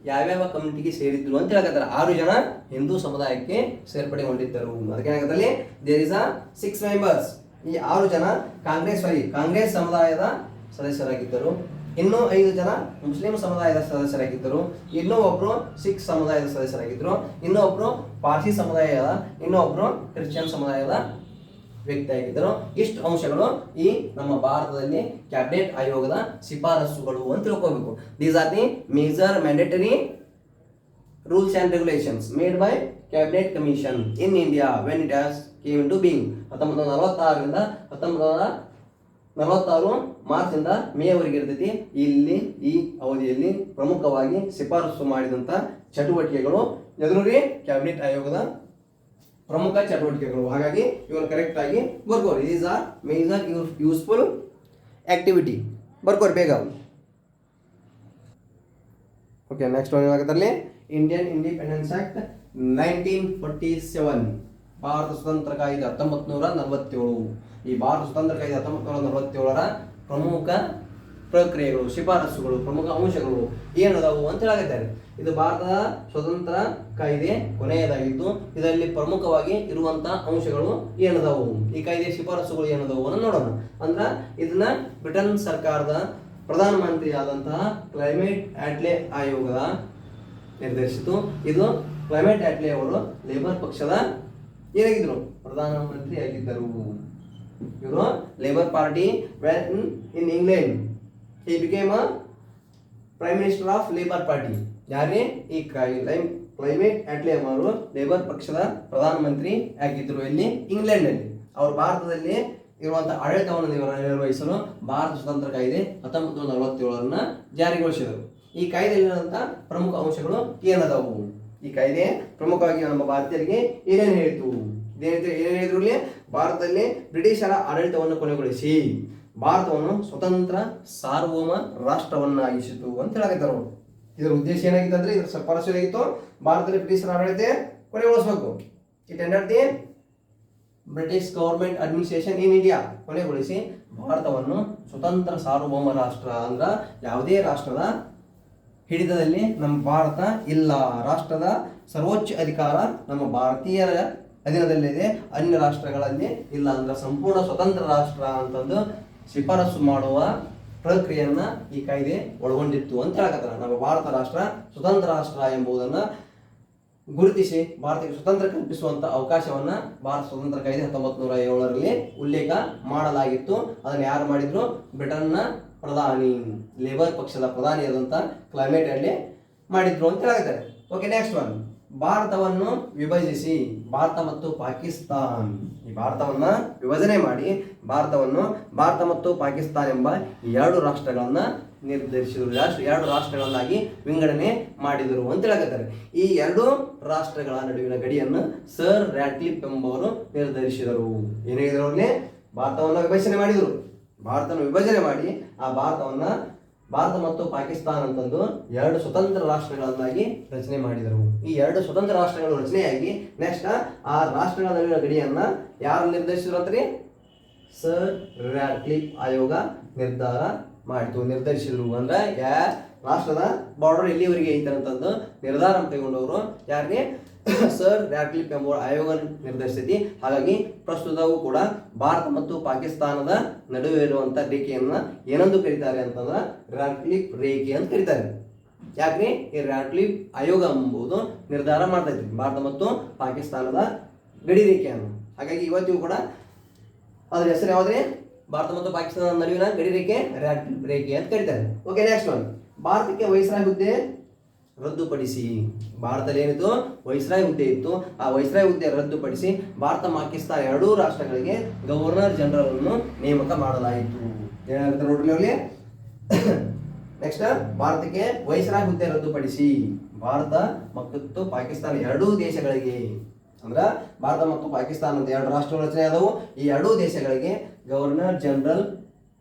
ಯಾವ್ಯಾವ ಕಮ್ಯುನಿಟಿಗೆ ಸೇರಿದ್ರು ಅಂತ ಹೇಳಕತ್ತಾರೆ. 6 ಜನ ಹಿಂದೂ ಸಮುದಾಯಕ್ಕೆ ಸೇರ್ಪಡೆಗೊಂಡಿದ್ದರು. ಅದಕ್ಕೆ ಏನಾಗತ್ತಲ್ಲಿ, ದೇರ್ ಇಸ್ ಅ 6 ಮೆಂಬರ್ಸ್. ಈ 6 ಜನ ಕಾಂಗ್ರೆಸ್ ಸಮುದಾಯದ ಸದಸ್ಯರಾಗಿದ್ದರು. ಇನ್ನೂ 5 ಜನ ಮುಸ್ಲಿಂ ಸಮುದಾಯದ ಸದಸ್ಯರಾಗಿದ್ದರು. ಇನ್ನೂ ಒಬ್ರು ಸಿಖ್ ಸಮುದಾಯದ ಸದಸ್ಯರಾಗಿದ್ದರು. ಇನ್ನೂ ಒಬ್ರು ಪಾರ್ಸಿ ಸಮುದಾಯದ, ಇನ್ನೂ ಒಬ್ರು ಕ್ರಿಶ್ಚಿಯನ್ ಸಮುದಾಯದ ವ್ಯಕ್ತಿಯಾಗಿದ್ದರು. ಇಷ್ಟು ಅಂಶಗಳು ಈ ನಮ್ಮ ಭಾರತದಲ್ಲಿ ಕ್ಯಾಬಿನೆಟ್ ಆಯೋಗದ ಶಿಫಾರಸುಗಳು ಅಂತ ತಿಳ್ಕೋಬೇಕು. These are the major mandatory rules and regulations made by cabinet commission in India when it has came into being. 1946ರಿಂದ 1946 ಮಾರ್ಚಿಂದ ಮೇವರೆಗೆ ಇರ್ತೈತಿ. ಇಲ್ಲಿ ಈ ಅವಧಿಯಲ್ಲಿ ಪ್ರಮುಖವಾಗಿ ಶಿಫಾರಸು ಮಾಡಿದಂಥ ಚಟುವಟಿಕೆಗಳು ಎದುರು ಕ್ಯಾಬಿನೆಟ್ ಆಯೋಗದ ಪ್ರಮುಖ ಚಟುವಟಿಕೆಗಳು. ಹಾಗಾಗಿ ಇವರು ಕರೆಕ್ಟ್ ಆಗಿ ಬರ್ಕೋರಿ. These are major useful activity. ಬರ್ಕೋರಿ ಬೇಗ. ಓಕೆ, ನೆಕ್ಸ್ಟ್ ಒಂದು ಏನಾಗುತ್ತಲ್ಲಿ, ಇಂಡಿಯನ್ ಇಂಡಿಪೆಂಡೆನ್ಸ್ ಆಕ್ಟ್ 1947. ಭಾರತ ಸ್ವತಂತ್ರ ಕಾಯ್ದೆ 1947. ಈ ಭಾರತ ಸ್ವತಂತ್ರ ಕಾಯ್ದೆ 1947ರ ಪ್ರಮುಖ ಪ್ರಕ್ರಿಯೆಗಳು, ಶಿಫಾರಸುಗಳು, ಪ್ರಮುಖ ಅಂಶಗಳು ಏನದಾವು ಅಂತ ಹೇಳಾಗಿದ್ದಾರೆ. ಇದು ಭಾರತದ ಸ್ವತಂತ್ರ ಕಾಯ್ದೆ ಕೊನೆಯದಾಗಿದ್ದು ಇದರಲ್ಲಿ ಪ್ರಮುಖವಾಗಿ ಇರುವಂತಹ ಅಂಶಗಳು ಏನದಾವು, ಈ ಕಾಯ್ದೆ ಶಿಫಾರಸುಗಳು ಏನದಾವು ಅನ್ನೋ ನೋಡೋಣ. ಅಂದ್ರ ಇದನ್ನ ಬ್ರಿಟನ್ ಸರ್ಕಾರದ ಪ್ರಧಾನಮಂತ್ರಿ ಆದಂತಹ ಕ್ಲೈಮೇಟ್ ಆಟ್ಲೆ ಆಯೋಗ ನಿರ್ದೇಶಿಸಿತು. ಇದು ಕ್ಲೈಮೇಟ್ ಆಟ್ಲೆ ಅವರು ಲೇಬರ್ ಪಕ್ಷದ ಏನಾಗಿದ್ರು, ಪ್ರಧಾನಮಂತ್ರಿ ಆಗಿದ್ದರು. ಇವರು labour party in England. he became a prime minister of labor party. ಯಾರೇ ಈ ಕ್ಲೈಮೇಟ್ ಆಟ್ಲೆ ಅವರು ಲೇಬರ್ ಪಕ್ಷದ ಪ್ರಧಾನಮಂತ್ರಿ ಆಗಿದ್ದರು ಇಲ್ಲಿ ಇಂಗ್ಲೆಂಡ್ನಲ್ಲಿ. ಅವರು ಭಾರತದಲ್ಲಿ ಇರುವಂತಹ ಆಡಳಿತವನ್ನು ನಿರ್ವಹಿಸಲು ಭಾರತ ಸ್ವತಂತ್ರ ಕಾಯ್ದೆ 1947 ಜಾರಿಗೊಳಿಸಿದರು. ಈ ಕಾಯ್ದೆಯಲ್ಲಿರುವಂತಹ ಪ್ರಮುಖ ಅಂಶಗಳು ಏನದವು? ಈ ಕಾಯ್ದೆ ಪ್ರಮುಖವಾಗಿ ನಮ್ಮ ಭಾರತೀಯರಿಗೆ ಏನೇನು ಹೇಳಿತು? ಏನೇನು ಹೇಳಿದ್ರು? ಭಾರತದಲ್ಲಿ ಬ್ರಿಟಿಷರ ಆಡಳಿತವನ್ನು ಕೊನೆಗೊಳಿಸಿ ಭಾರತವನ್ನು ಸ್ವತಂತ್ರ ಸಾರ್ವಭೌಮ ರಾಷ್ಟ್ರವನ್ನಾಗಿಸಿತು ಅಂತ ಹೇಳಾಕತ್ತಾರ. ಇದರ ಉದ್ದೇಶ ಏನಾಗಿತ್ತು ಅಂದ್ರೆ, ಇದರ ಶಿಫಾರಸು ಏನಾಗಿತ್ತು, ಭಾರತದಲ್ಲಿ ಬ್ರಿಟಿಷರ ಆಡಳಿತ ಕೊನೆಗೊಳಿಸಬೇಕು. It under the British government administration in India. ಕೊನೆಗೊಳಿಸಿ ಭಾರತವನ್ನು ಸ್ವತಂತ್ರ ಸಾರ್ವಭೌಮ ರಾಷ್ಟ್ರ, ಅಂದ್ರ ಯಾವುದೇ ರಾಷ್ಟ್ರದ ಹಿಡಿತದಲ್ಲಿ ನಮ್ಮ ಭಾರತ ಇಲ್ಲ. ರಾಷ್ಟ್ರದ ಸರ್ವೋಚ್ಚ ಅಧಿಕಾರ ನಮ್ಮ ಭಾರತೀಯರ ಅಧೀನದಲ್ಲಿದೆ, ಅನ್ಯ ರಾಷ್ಟ್ರಗಳಲ್ಲಿ ಇಲ್ಲ. ಅಂದ್ರೆ ಸಂಪೂರ್ಣ ಸ್ವತಂತ್ರ ರಾಷ್ಟ್ರ ಅಂತಂದು ಶಿಫಾರಸು ಮಾಡುವ ಪ್ರಕ್ರಿಯೆಯನ್ನ ಈ ಕಾಯ್ದೆ ಒಳಗೊಂಡಿತ್ತು ಅಂತ ಹೇಳಕತ್ತಾರ. ನಮ್ಮ ಭಾರತ ರಾಷ್ಟ್ರ ಸ್ವತಂತ್ರ ರಾಷ್ಟ್ರ ಎಂಬುದನ್ನು ಗುರುತಿಸಿ ಭಾರತಕ್ಕೆ ಸ್ವತಂತ್ರ ಕಲ್ಪಿಸುವಂತ ಅವಕಾಶವನ್ನ ಭಾರತ ಸ್ವತಂತ್ರ ಕಾಯ್ದೆ 1907ರಲ್ಲಿ ಉಲ್ಲೇಖ ಮಾಡಲಾಗಿತ್ತು. ಅದನ್ನು ಯಾರು ಮಾಡಿದ್ರು? ಬ್ರಿಟನ್ನ ಪ್ರಧಾನಿ, ಲೇಬರ್ ಪಕ್ಷದ ಪ್ರಧಾನಿಯಾದಂಥ ಕ್ಲೈಮೇಟ್ ಆಟ್ಲೆ ಮಾಡಿದ್ರು ಅಂತ ಹೇಳಕತ್ತಾರೆ. ಓಕೆ, ನೆಕ್ಸ್ಟ್ ಒನ್, ಭಾರತವನ್ನು ವಿಭಜಿಸಿ ಭಾರತ ಮತ್ತು ಪಾಕಿಸ್ತಾನ್, ಈ ಭಾರತವನ್ನ ವಿಭಜನೆ ಮಾಡಿ ಭಾರತ ಮತ್ತು ಪಾಕಿಸ್ತಾನ್ ಎಂಬ ಎರಡು ರಾಷ್ಟ್ರಗಳನ್ನ ನಿರ್ಧರಿಸಿದರು, ಎರಡು ರಾಷ್ಟ್ರಗಳನ್ನಾಗಿ ವಿಂಗಡಣೆ ಮಾಡಿದರು ಅಂತ ಹೇಳಕತ್ತಾರೆ. ಈ ಎರಡು ರಾಷ್ಟ್ರಗಳ ನಡುವಿನ ಗಡಿಯನ್ನು ಸರ್ ರ್ಯಾಟ್ಕ್ಲಿಫ್ ಎಂಬುವರು ನಿರ್ಧರಿಸಿದರು. ಏನು ಹೇಳಿದ್ರು ಅವ್ರಿಗೆ? ಭಾರತವನ್ನು ವಿಭಜನೆ ಮಾಡಿದರು. ಭಾರತವನ್ನು ವಿಭಜನೆ ಮಾಡಿ ಆ ಭಾರತ ಮತ್ತು ಪಾಕಿಸ್ತಾನ ಅಂತಂದು ಎರಡು ಸ್ವತಂತ್ರ ರಾಷ್ಟ್ರಗಳನ್ನಾಗಿ ರಚನೆ ಮಾಡಿದರು. ಈ ಎರಡು ಸ್ವತಂತ್ರ ರಾಷ್ಟ್ರಗಳು ರಚನೆಯಾಗಿ ನೆಕ್ಸ್ಟ್ ಆ ರಾಷ್ಟ್ರಗಳ ನಡುವಿನ ಗಡಿಯನ್ನ ಯಾರು ನಿರ್ಧರಿಸಿದ್ರು ಅಂತ್ರಿ? ಸರ್ ರ್ಯಾಟ್ಕ್ಲಿಫ್ ಆಯೋಗ ನಿರ್ಧರಿಸಿದ್ರು. ಅಂದ್ರೆ ರಾಷ್ಟ್ರದ ಬಾರ್ಡರ್ ಎಲ್ಲಿವರೆಗೆ ಐತೆ ಅಂತಂದು ನಿರ್ಧಾರ ಕೈಗೊಂಡವರು ಯಾರಿಗೆ? ಸರ್ ರ್ಯಾಟ್ಕ್ಲಿಫ್ ಎಂಬ ಆಯೋಗ ನಿರ್ಧರಿಸಿದೆ. ಹಾಗಾಗಿ ಪ್ರಸ್ತುತವೂ ಕೂಡ ಭಾರತ ಮತ್ತು ಪಾಕಿಸ್ತಾನದ ನಡುವೆ ಇರುವಂತ ರೇಖೆಯನ್ನ ಏನೆಂದು ಕರೀತಾರೆ ಅಂತಂದ್ರೆ ರ್ಯಾಟ್ಕ್ಲಿಫ್ ರೇಖೆ ಅಂತ ಕರೀತಾರೆ. ಯಾಕ್ರಿ? ಈ ರ್ಯಾಟ್ಕ್ಲಿಫ್ ಆಯೋಗ ಎಂಬುದು ನಿರ್ಧಾರ ಮಾಡ್ತಾ ಇದ್ರಿ ಭಾರತ ಮತ್ತು ಪಾಕಿಸ್ತಾನದ ಗಡಿ ರೇಖೆಯನ್ನು. ಹಾಗಾಗಿ ಇವತ್ತಿಗೂ ಕೂಡ ಅದ್ರ ಹೆಸರು ಯಾವ್ದ್ರಿ? ಭಾರತ ಮತ್ತು ಪಾಕಿಸ್ತಾನದ ನಡುವಿನ ಗಡಿ ರೇಖೆ ರ್ಯಾಟ್ಕ್ಲಿಫ್ ರೇಖೆ ಅಂತ ಕರೀತಾರೆ. Okay, next one. ಭಾರತಕ್ಕೆ ವೈಸ್ರಾಯ್ ಹುದ್ದೆ ರದ್ದುಪಡಿಸಿ. ಭಾರತದಲ್ಲಿ ಏನಿತ್ತು? ವೈಸ್ರಾಯ್ ಹುದ್ದೆ ಇತ್ತು. ಆ ವೈಸ್ರಾಯ್ ಹುದ್ದೆ ರದ್ದುಪಡಿಸಿ ಭಾರತ ಪಾಕಿಸ್ತಾನ ಎರಡೂ ರಾಷ್ಟ್ರಗಳಿಗೆ ಗವರ್ನರ್ ಜನರಲ್ ಅನ್ನು ನೇಮಕ ಮಾಡಲಾಯಿತು. ಏನಾಗುತ್ತೆ ನೋಡ್ರಿ ಅಲ್ಲಿ. ನೆಕ್ಸ್ಟ್, ಭಾರತಕ್ಕೆ ವೈಸ್ರಾಯ್ ಹುದ್ದೆ ರದ್ದುಪಡಿಸಿ ಭಾರತ ಮತ್ತು ಪಾಕಿಸ್ತಾನ ಎರಡೂ ದೇಶಗಳಿಗೆ, ಅಂದ್ರ ಭಾರತ ಮತ್ತು ಪಾಕಿಸ್ತಾನ ಅಂತ ಎರಡು ರಾಷ್ಟ್ರಗಳ ರಚನೆ ಆದವು. ಈ ಎರಡೂ ದೇಶಗಳಿಗೆ ಗವರ್ನರ್ ಜನರಲ್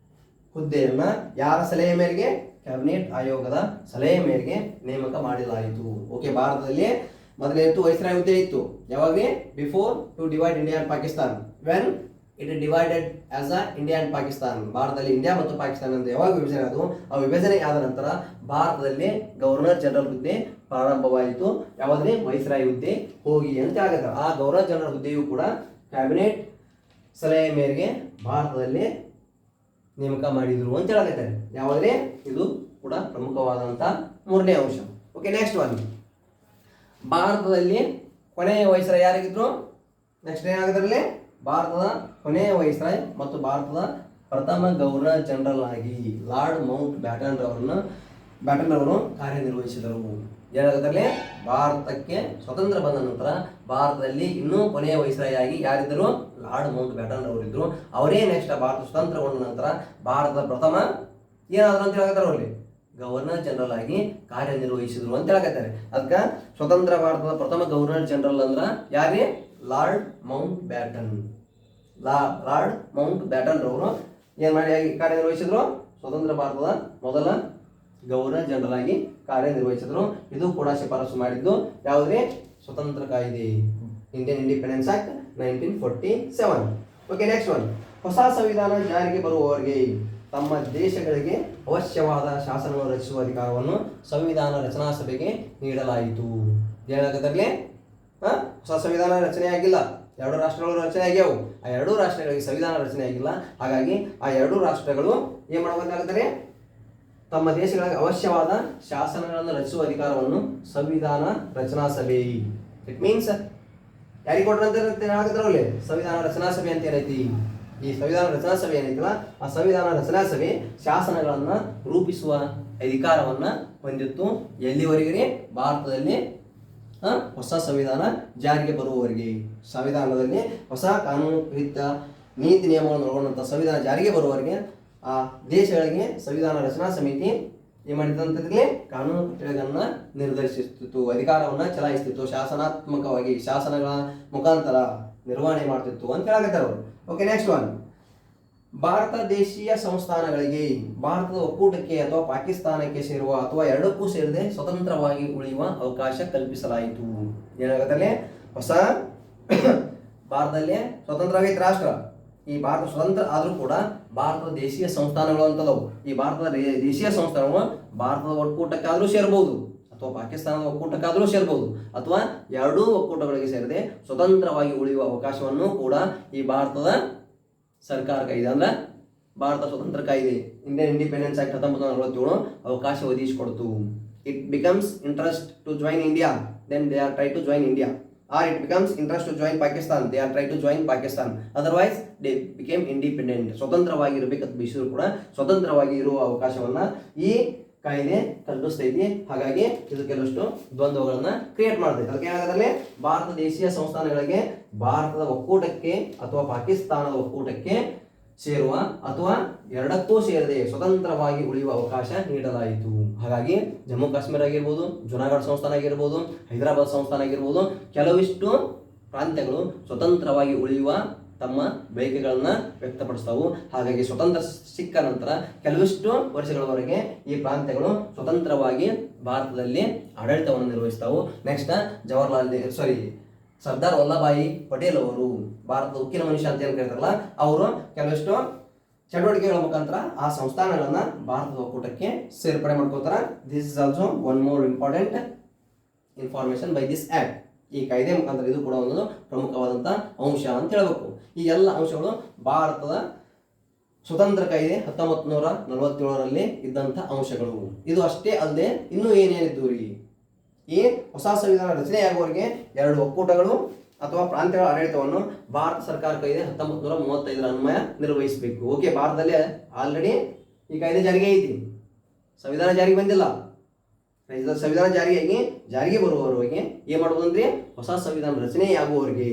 ಹುದ್ದೆಯನ್ನ ಯಾರ ಸಲಹೆ ಮೇರೆಗೆ? ಕ್ಯಾಬಿನೆಟ್ ಆಯೋಗದ ಸಲಹೆ ಮೇರೆಗೆ ನೇಮಕ ಮಾಡಲಾಯಿತು. ಓಕೆ, ಭಾರತದಲ್ಲಿ ಮೊದಲೇನಿತ್ತು? ವೈಸ್ರಾಯ್ ಹುದ್ದೆ ಇತ್ತು. ಯಾವಾಗ? Before to divide India and Pakistan, when it divided as a India and Pakistan. ಭಾರತದಲ್ಲಿ ಇಂಡಿಯಾ ಮತ್ತು ಪಾಕಿಸ್ತಾನ ಅಂತ ಯಾವಾಗ ವಿಭಜನೆ ಆದವು, ಆ ವಿಭಜನೆ ಆದ ನಂತರ ಭಾರತದಲ್ಲಿ ಗವರ್ನರ್ ಜನರಲ್ ಹುದ್ದೆ ಪ್ರಾರಂಭವಾಯಿತು. ಯಾವಾಗ್ರಿ? ವೈಸ್ರಾಯ್ ಹುದ್ದೆ ಹೋಗಿ ಅಂತ ಆಗುತ್ತೆ. ಆ ಗವರ್ನರ್ ಜನರಲ್ ಹುದ್ದೆಯು ಕೂಡ ಕ್ಯಾಬಿನೆಟ್ ಸಲಹೆ ಮೇರೆಗೆ ಭಾರತದಲ್ಲಿ ನೇಮಕ ಮಾಡಿದ್ರು ಅಂತ ಹೇಳಕತ್ತಾರೆ. ಯಾವಾದ್ರೆ ಇದು ಕೂಡ ಪ್ರಮುಖವಾದಂತ ಮೂರನೇ ಅಂಶ. Okay, next one. ಭಾರತದಲ್ಲಿ ಕೊನೆಯ ವೈಸ್ರಾಯ್ ಯಾರಾಗಿದ್ರು? ನೆಕ್ಸ್ಟ್ ಏನಾಗದ್ರಲ್ಲಿ? ಭಾರತದ ಕೊನೆಯ ವೈಸ್ರಾಯ್ ಮತ್ತು ಭಾರತದ ಪ್ರಥಮ ಗವರ್ನರ್ ಜನರಲ್ ಆಗಿ ಲಾರ್ಡ್ ಮೌಂಟ್ ಬ್ಯಾಟನ್ ಅವರು ಕಾರ್ಯನಿರ್ವಹಿಸಿದರು. ಏನಾಗದ್ರಲ್ಲಿ? ಭಾರತಕ್ಕೆ ಸ್ವತಂತ್ರ ಬಂದ ನಂತರ ಭಾರತದಲ್ಲಿ ಇನ್ನೂ ಕೊನೆಯ ವೈಸ್ರಾಯ್ ಆಗಿ ಯಾರಿದ್ದರು? Lord Mountbatten. ಅವರೇ ನೆಕ್ಸ್ಟ್ ಭಾರತ ಸ್ವತಂತ್ರಗೊಂಡ ನಂತರ ಭಾರತದ ಪ್ರಥಮ ಏನಾದ್ರು ಅಂತ ಹೇಳಕತ್ತಾರೆ ಅವರಲ್ಲಿ? ಗವರ್ನರ್ ಜನರಲ್ ಆಗಿ ಕಾರ್ಯನಿರ್ವಹಿಸಿದ್ರು ಅಂತ ಹೇಳಕತ್ತಾರೆ. ಅದಕ್ಕೆ ಸ್ವತಂತ್ರ ಭಾರತದ ಪ್ರಥಮ ಗವರ್ನರ್ ಜನರಲ್ ಅಂದ್ರ ಯಾರೇ? Lord Mount baton. Lord Mount baton ರವರು ಏನ್ ಮಾಡಿ ಕಾರ್ಯನಿರ್ವಹಿಸಿದ್ರು? ಸ್ವತಂತ್ರ ಭಾರತದ ಮೊದಲ ಗವರ್ನರ್ ಜನರಲ್ ಆಗಿ ಕಾರ್ಯನಿರ್ವಹಿಸಿದ್ರು. ಇದು ಕೂಡ ಶಿಫಾರಸು ಮಾಡಿದ್ದು ಯಾವುದೇ? ಸ್ವತಂತ್ರ ಕಾಯ್ದೆ, Indian independence act 1947. Okay, next one. ಹೊಸ ಸಂವಿಧಾನ ಜಾರಿಗೆ ಬರುವವರೆಗೆ ತಮ್ಮ ದೇಶಗಳಿಗೆ ಅವಶ್ಯವಾದ ಶಾಸನವನ್ನು ರಚಿಸುವ ಅಧಿಕಾರವನ್ನು ಸಂವಿಧಾನ ರಚನಾ ಸಭೆಗೆ ನೀಡಲಾಯಿತು. ಏನಾಗತ್ತಲ್ಲಿ? ಹೊಸ ಸಂವಿಧಾನ ರಚನೆ ಆಗಿಲ್ಲ, ಎರಡು ರಾಷ್ಟ್ರಗಳು ರಚನೆ ಆಗ್ಯಾವು. ಆ ಎರಡೂ ರಾಷ್ಟ್ರಗಳಿಗೆ ಸಂವಿಧಾನ ರಚನೆ ಆಗಿಲ್ಲ. ಹಾಗಾಗಿ ಆ ಎರಡೂ ರಾಷ್ಟ್ರಗಳು ಏನ್ ಮಾಡಬೇಕಾಗುತ್ತದೆ? ತಮ್ಮ ದೇಶಗಳಿಗೆ ಅವಶ್ಯವಾದ ಶಾಸನಗಳನ್ನು ರಚಿಸುವ ಅಧಿಕಾರವನ್ನು ಸಂವಿಧಾನ ರಚನಾ ಸಭೆ, ಇಟ್ ಮೀನ್ಸ್ ಯಾರಿಗೆ ಕೊಟ್ಟರಂತ ಹೇಳಾಕತ್ರಲ್ಲಿ? ಸಂವಿಧಾನ ರಚನಾ ಸಭೆ ಅಂತ ಏನೈತಿ? ಈ ಸಂವಿಧಾನ ರಚನಾ ಸಭೆ ಏನೈತಿಲ್ಲ, ಆ ಸಂವಿಧಾನ ರಚನಾ ಸಭೆ ಶಾಸನಗಳನ್ನ ರೂಪಿಸುವ ಅಧಿಕಾರವನ್ನ ಹೊಂದಿತ್ತು. ಎಲ್ಲಿವರೆಗೆ? ಭಾರತದಲ್ಲಿ ಹೊಸ ಸಂವಿಧಾನ ಜಾರಿಗೆ ಬರುವವರೆಗೆ. ಸಂವಿಧಾನದಲ್ಲಿ ಹೊಸ ಕಾನೂನುಯುಕ್ತ ನೀತಿ ನಿಯಮಗಳನ್ನು ಒಳಗೊಂಡಂತ ಸಂವಿಧಾನ ಜಾರಿಗೆ ಬರುವವರೆಗೆ ಆ ದೇಶಗಳಿಗೆ ಸಂವಿಧಾನ ರಚನಾ ಸಮಿತಿ ಏನ್ ಮಾಡಿದಂತಂದ್ರೆ ಕಾನೂನು ಕಟ್ಟಳೆಗಳನ್ನ ನಿರ್ಧರಿಸುತ್ತಿತ್ತು, ಅಧಿಕಾರವನ್ನ ಚಲಾಯಿಸುತ್ತಿತ್ತು, ಶಾಸನಾತ್ಮಕವಾಗಿ ಶಾಸನಗಳ ಮುಖಾಂತರ ನಿರ್ವಹಣೆ ಮಾಡ್ತಿತ್ತು ಅಂತ ಹೇಳಕತ್ತಾರೆ ಅವರು. Okay, next one. ಭಾರತ ದೇಶೀಯ ಸಂಸ್ಥಾನಗಳಿಗೆ ಭಾರತದ ಒಕ್ಕೂಟಕ್ಕೆ ಅಥವಾ ಪಾಕಿಸ್ತಾನಕ್ಕೆ ಸೇರುವ ಅಥವಾ ಎರಡಕ್ಕೂ ಸೇರದೆ ಸ್ವತಂತ್ರವಾಗಿ ಉಳಿಯುವ ಅವಕಾಶ ಕಲ್ಪಿಸಲಾಯಿತು. ಏನಾಗತ್ತಲ್ಲಿ? ಹೊಸ ಭಾರತದಲ್ಲಿ ಸ್ವತಂತ್ರವಾಗಿದ್ದ ರಾಷ್ಟ್ರ, ಈ ಭಾರತ ಸ್ವತಂತ್ರ ಆದರೂ ಕೂಡ ಭಾರತದ ದೇಶೀಯ ಸಂಸ್ಥಾನಗಳು ಅಂತದವು. ಈ ಭಾರತದ ದೇಶೀಯ ಸಂಸ್ಥಾನಗಳು ಭಾರತದ ಒಕ್ಕೂಟಕ್ಕಾದರೂ ಸೇರಬಹುದು ಅಥವಾ ಪಾಕಿಸ್ತಾನದ ಒಕ್ಕೂಟಕ್ಕಾದರೂ ಸೇರಬಹುದು ಅಥವಾ ಎರಡೂ ಒಕ್ಕೂಟಗಳಿಗೆ ಸೇರದೆ ಸ್ವತಂತ್ರವಾಗಿ ಉಳಿಯುವ ಅವಕಾಶವನ್ನು ಕೂಡ ಈ ಭಾರತದ ಸರ್ಕಾರ ಕಾಯ್ದೆ ಅಂದ್ರೆ ಭಾರತ ಸ್ವತಂತ್ರ ಕಾಯ್ದೆ ಇಂಡಿಯನ್ ಇಂಡಿಪೆಂಡೆನ್ಸ್ ಆಕ್ಟ್ 1947 ಅವಕಾಶ ಒದಗಿಸಿಕೊಡ್ತು. It becomes interest to join India, then they are try to join India, or it becomes interest to join Pakistan, they are try to join Pakistan, otherwise they became independent. ಸ್ವತಂತ್ರವಾಗಿ ಇರಬೇಕಂತ ಬಯಸಿದ್ರು ಕೂಡ ಸ್ವತಂತ್ರವಾಗಿ ಇರುವ ಅವಕಾಶವನ್ನ ಈ ಕಾಯ್ದೆ ಕಲ್ಪಿಸ್ತೈತಿ. ಹಾಗಾಗಿ ಇದು ಕೆಲವಷ್ಟು ದ್ವಂದ್ವಗಳನ್ನ ಕ್ರಿಯೇಟ್ ಮಾಡ್ತೈತಿ. ಅದಕ್ಕೆ ಏನಾಗತ್ತಲ್ಲಿ ಭಾರತ ದೇಶೀಯ ಸಂಸ್ಥಾನಗಳಿಗೆ ಭಾರತದ ಒಕ್ಕೂಟಕ್ಕೆ ಅಥವಾ ಪಾಕಿಸ್ತಾನದ ಒಕ್ಕೂಟಕ್ಕೆ ಸೇರುವ ಅಥವಾ ಎರಡಕ್ಕೂ ಸೇರದೆ ಸ್ವತಂತ್ರವಾಗಿ ಉಳಿಯುವ ಅವಕಾಶ ನೀಡಲಾಯಿತು. ಹಾಗಾಗಿ ಜಮ್ಮು ಕಾಶ್ಮೀರ ಆಗಿರ್ಬೋದು, ಜುನಾಗಢ ಸಂಸ್ಥಾನ ಆಗಿರ್ಬೋದು, ಹೈದರಾಬಾದ್ ಸಂಸ್ಥಾನ ಆಗಿರ್ಬೋದು, ಕೆಲವಿಷ್ಟು ಪ್ರಾಂತ್ಯಗಳು ಸ್ವತಂತ್ರವಾಗಿ ಉಳಿಯುವ ತಮ್ಮ ಬಯಕೆಗಳನ್ನ ವ್ಯಕ್ತಪಡಿಸ್ತಾವು. ಹಾಗಾಗಿ ಸ್ವತಂತ್ರ ಸಿಕ್ಕ ನಂತರ ಕೆಲವಿಷ್ಟು ವರ್ಷಗಳವರೆಗೆ ಈ ಪ್ರಾಂತ್ಯಗಳು ಸ್ವತಂತ್ರವಾಗಿ ಭಾರತದಲ್ಲಿ ಆಡಳಿತವನ್ನು ನಿರ್ವಹಿಸ್ತಾವು. ನೆಕ್ಸ್ಟ್ ಸರ್ದಾರ್ ವಲ್ಲಭಾಯಿ ಪಟೇಲ್ ಅವರು, ಭಾರತದ ಉಕ್ಕಿನ ಮನುಷ್ಯ ಅಂತ ಏನು ಕರೀತಾರಲ್ಲ, ಅವರು ಕೆಲವಿಷ್ಟು ಚಟುವಟಿಕೆಗಳ ಮುಖಾಂತರ ಆ ಸಂಸ್ಥಾನಗಳನ್ನ ಭಾರತದ ಒಕ್ಕೂಟಕ್ಕೆ ಸೇರ್ಪಡೆ ಮಾಡ್ಕೋತಾರ. This is also one more important information by this act. ಈ ಕಾಯ್ದೆ ಮುಖಾಂತರ ಇದು ಕೂಡ ಒಂದು ಪ್ರಮುಖವಾದಂಥ ಅಂಶ ಅಂತ ಹೇಳಬೇಕು. ಈ ಎಲ್ಲ ಅಂಶಗಳು ಭಾರತದ ಸ್ವತಂತ್ರ ಕಾಯ್ದೆ 1947ರಲ್ಲಿ ಇದ್ದಂಥ ಅಂಶಗಳು. ಇದು ಅಷ್ಟೇ ಅಲ್ಲದೆ ಇನ್ನೂ ಏನೇನಿದ್ದು ರೀ, ಈ ಹೊಸ ಸಂವಿಧಾನ ರಚನೆಯಾಗುವವರೆಗೆ ಎರಡು ಒಕ್ಕೂಟಗಳು ಅಥವಾ ಪ್ರಾಂತ್ಯಗಳ ಆಡಳಿತವನ್ನು ಭಾರತ ಸರ್ಕಾರ ಕಾಯ್ದೆ 1935ರ ಅನ್ವಯ ನಿರ್ವಹಿಸಬೇಕು. ಓಕೆ, ಭಾರತದಲ್ಲಿ ಆಲ್ರೆಡಿ ಈ ಕಾಯ್ದೆ ಜಾರಿಗೆ ಐತಿ, ಸಂವಿಧಾನ ಜಾರಿಗೆ ಬಂದಿಲ್ಲ. ಸಂವಿಧಾನ ಜಾರಿಗೆ ಬರುವವರೆಗೆ ಏನು ಮಾಡ್ಬೋದು ಅಂದ್ರೆ ಹೊಸ ಸಂವಿಧಾನ ರಚನೆಯಾಗುವವರೆಗೆ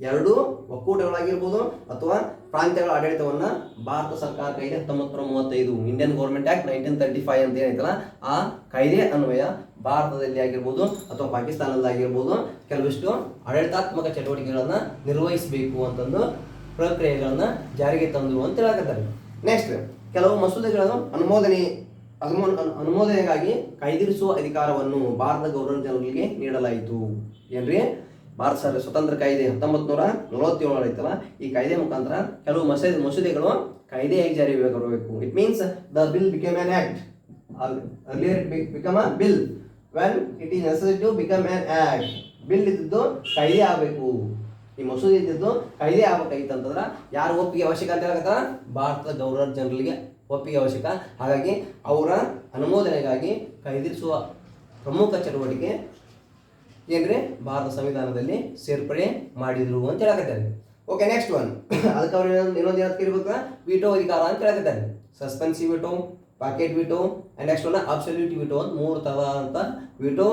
ಎರಡು ಒಕ್ಕೂಟಗಳಾಗಿರ್ಬೋದು ಅಥವಾ ಪ್ರಾಂತ್ಯಗಳ ಆಡಳಿತವನ್ನ ಭಾರತ ಸರ್ಕಾರ ಕಾಯ್ದೆ 1935 ಇಂಡಿಯನ್ ಗೌರ್ಮೆಂಟ್ ಆಕ್ಟ್ 1935 ಅಂತ ಏನೈತಲ್ಲ, ಆ ಕಾಯ್ದೆ ಅನ್ವಯ ಭಾರತದಲ್ಲಿ ಆಗಿರ್ಬೋದು ಅಥವಾ ಪಾಕಿಸ್ತಾನದಲ್ಲಿ ಆಗಿರ್ಬೋದು ಕೆಲವಿಷ್ಟು ಆಡಳಿತಾತ್ಮಕ ಚಟುವಟಿಕೆಗಳನ್ನ ನಿರ್ವಹಿಸಬೇಕು ಅಂತಂದು ಪ್ರಕ್ರಿಯೆಗಳನ್ನ ಜಾರಿಗೆ ತಂದರು ಅಂತ ಹೇಳಕತ್ತಾರೆ. ನೆಕ್ಸ್ಟ್, ಕೆಲವು ಮಸೂದೆಗಳನ್ನು ಅನುಮೋದನೆಗಾಗಿ ಕಾಯ್ದಿರಿಸುವ ಅಧಿಕಾರವನ್ನು ಭಾರತ ಗವರ್ನರ್ ಜನರಲ್ಗೆ ನೀಡಲಾಯಿತು. ಏನ್ರಿ, ಭಾರತ ಸ್ವತಂತ್ರ ಕಾಯ್ದೆ 1947 ಐತಲ್ಲ, ಈ ಕಾಯ್ದೆ ಮುಖಾಂತರ ಕೆಲವು ಮಸೂದೆಗಳು ಕಾಯ್ದೆಯಾಗಿ ಜಾರಿಗೆ ಬರಬೇಕು. It means the bill become on act. Earlier it become a bill. When it is necessary to become an act. Bill ಇದ್ದದ್ದು ಕಾಯ್ದೆ ಆಗಬೇಕು. ಈ ಮಸೂದೆ ಇದ್ದದ್ದು ಕಾಯ್ದೆ ಆಗ್ಬೇಕಾಗಿತ್ತು ಅಂತಂದ್ರೆ ಯಾರು ಒಪ್ಪಿಗೆ ಅವಶ್ಯಕ ಅಂತ ಹೇಳಕತ್ತ, ಭಾರತದ ಗವರ್ನರ್ ಜನರಲ್ಗೆ ಒಪ್ಪಿಗೆ ಅವಶ್ಯಕ. ಹಾಗಾಗಿ ಅವರ ಅನುಮೋದನೆಗಾಗಿ ಕಾಯ್ದಿರಿಸುವ ಪ್ರಮುಖ ಚಟುವಟಿಕೆ ಏನ್ರಿ, ಭಾರತ ಸಂವಿಧಾನದಲ್ಲಿ ಸೇರ್ಪಡೆ ಮಾಡಿದ್ರು ಅಂತ ಹೇಳಕತ್ತಾರೆ. ಓಕೆ, ನೆಕ್ಸ್ಟ್ ಒನ್, ಅದಕ್ಕೆ ಅವ್ರು ಇನ್ನೊಂದು ಏನಂತ ಕೇಳ್ಬೇಕು, ವಿಟೋ ಅಧಿಕಾರ ಅಂತ ಹೇಳಕತ್ತಾರೆ. Suspensive veto, pocket veto and next one absolute veto ಅಂತ 3 ತರಹದಂತ ವಿಟೋ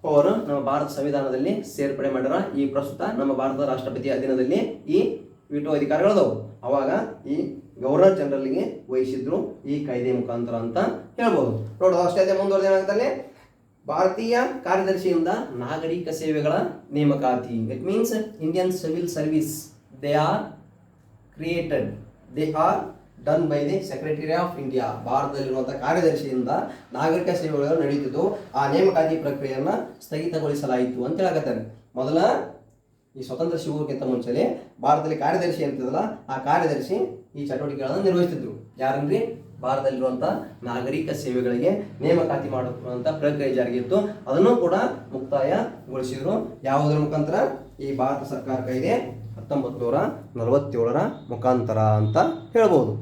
ಪವರ್ ನಮ್ಮ ಭಾರತ ಸಂವಿಧಾನದಲ್ಲಿ ಸೇರ್ಪಡೆ ಮಾಡ್ಯಾರ. ಈ ಪ್ರಸ್ತುತ ನಮ್ಮ ಭಾರತದ ರಾಷ್ಟ್ರಪತಿಯ ಅಧೀನದಲ್ಲಿ ಈ ವಿಟೋ ಅಧಿಕಾರಗಳದವು. ಅವಾಗ ಈ ಗವರ್ನರ್ ಜನರಲ್ಗೆ ವಹಿಸಿದ್ರು ಈ ಕಾಯ್ದೆ ಮುಖಾಂತರ ಅಂತ ಹೇಳ್ಬೋದು. ನೋಡೋದು ಅಷ್ಟೇ. ಮುಂದುವರೆದ ಏನಾಗುತ್ತೆ, ಭಾರತೀಯ ಕಾರ್ಯದರ್ಶಿಯಿಂದ ನಾಗರಿಕ ಸೇವೆಗಳ ನೇಮಕಾತಿ. It means Indian civil service they are created, they are done by the secretary of India. ಭಾರತದಲ್ಲಿರುವಂತಹ ಕಾರ್ಯದರ್ಶಿಯಿಂದ ನಾಗರಿಕ ಸೇವೆಗಳು ನಡೆಯುತ್ತಿದ್ದು ಆ ನೇಮಕಾತಿ ಪ್ರಕ್ರಿಯೆಯನ್ನ ಸ್ಥಗಿತಗೊಳಿಸಲಾಯಿತು ಅಂತ ಹೇಳಕತ್ತಾರೆ. ಮೊದಲ ಈ ಸ್ವತಂತ್ರ ಸಿಗುವುದಕ್ಕಿಂತ ಮುಂಚೆ ಭಾರತದಲ್ಲಿ ಕಾರ್ಯದರ್ಶಿ ಅಂತಿದಲ್ಲ, ಆ ಕಾರ್ಯದರ್ಶಿ ಈ ಚಟುವಟಿಕೆಗಳನ್ನು ನಿರ್ವಹಿಸುತ್ತಿದ್ರು. ಯಾರಂದ್ರಿ, ಭಾರತದಲ್ಲಿರುವಂತಹ ನಾಗರಿಕ ಸೇವೆಗಳಿಗೆ ನೇಮಕಾತಿ ಮಾಡುವಂತ ಪ್ರಕ್ರಿಯೆ ಜಾರಿಗಿತ್ತು. ಅದನ್ನು ಕೂಡ ಮುಕ್ತಾಯಗೊಳಿಸಿದ್ರು. ಯಾವುದರ ಮುಖಾಂತರ, ಈ ಭಾರತ ಸರ್ಕಾರ ಕಾಯ್ದೆ 1947ರ ಮುಖಾಂತರ ಅಂತ ಹೇಳ್ಬೋದು.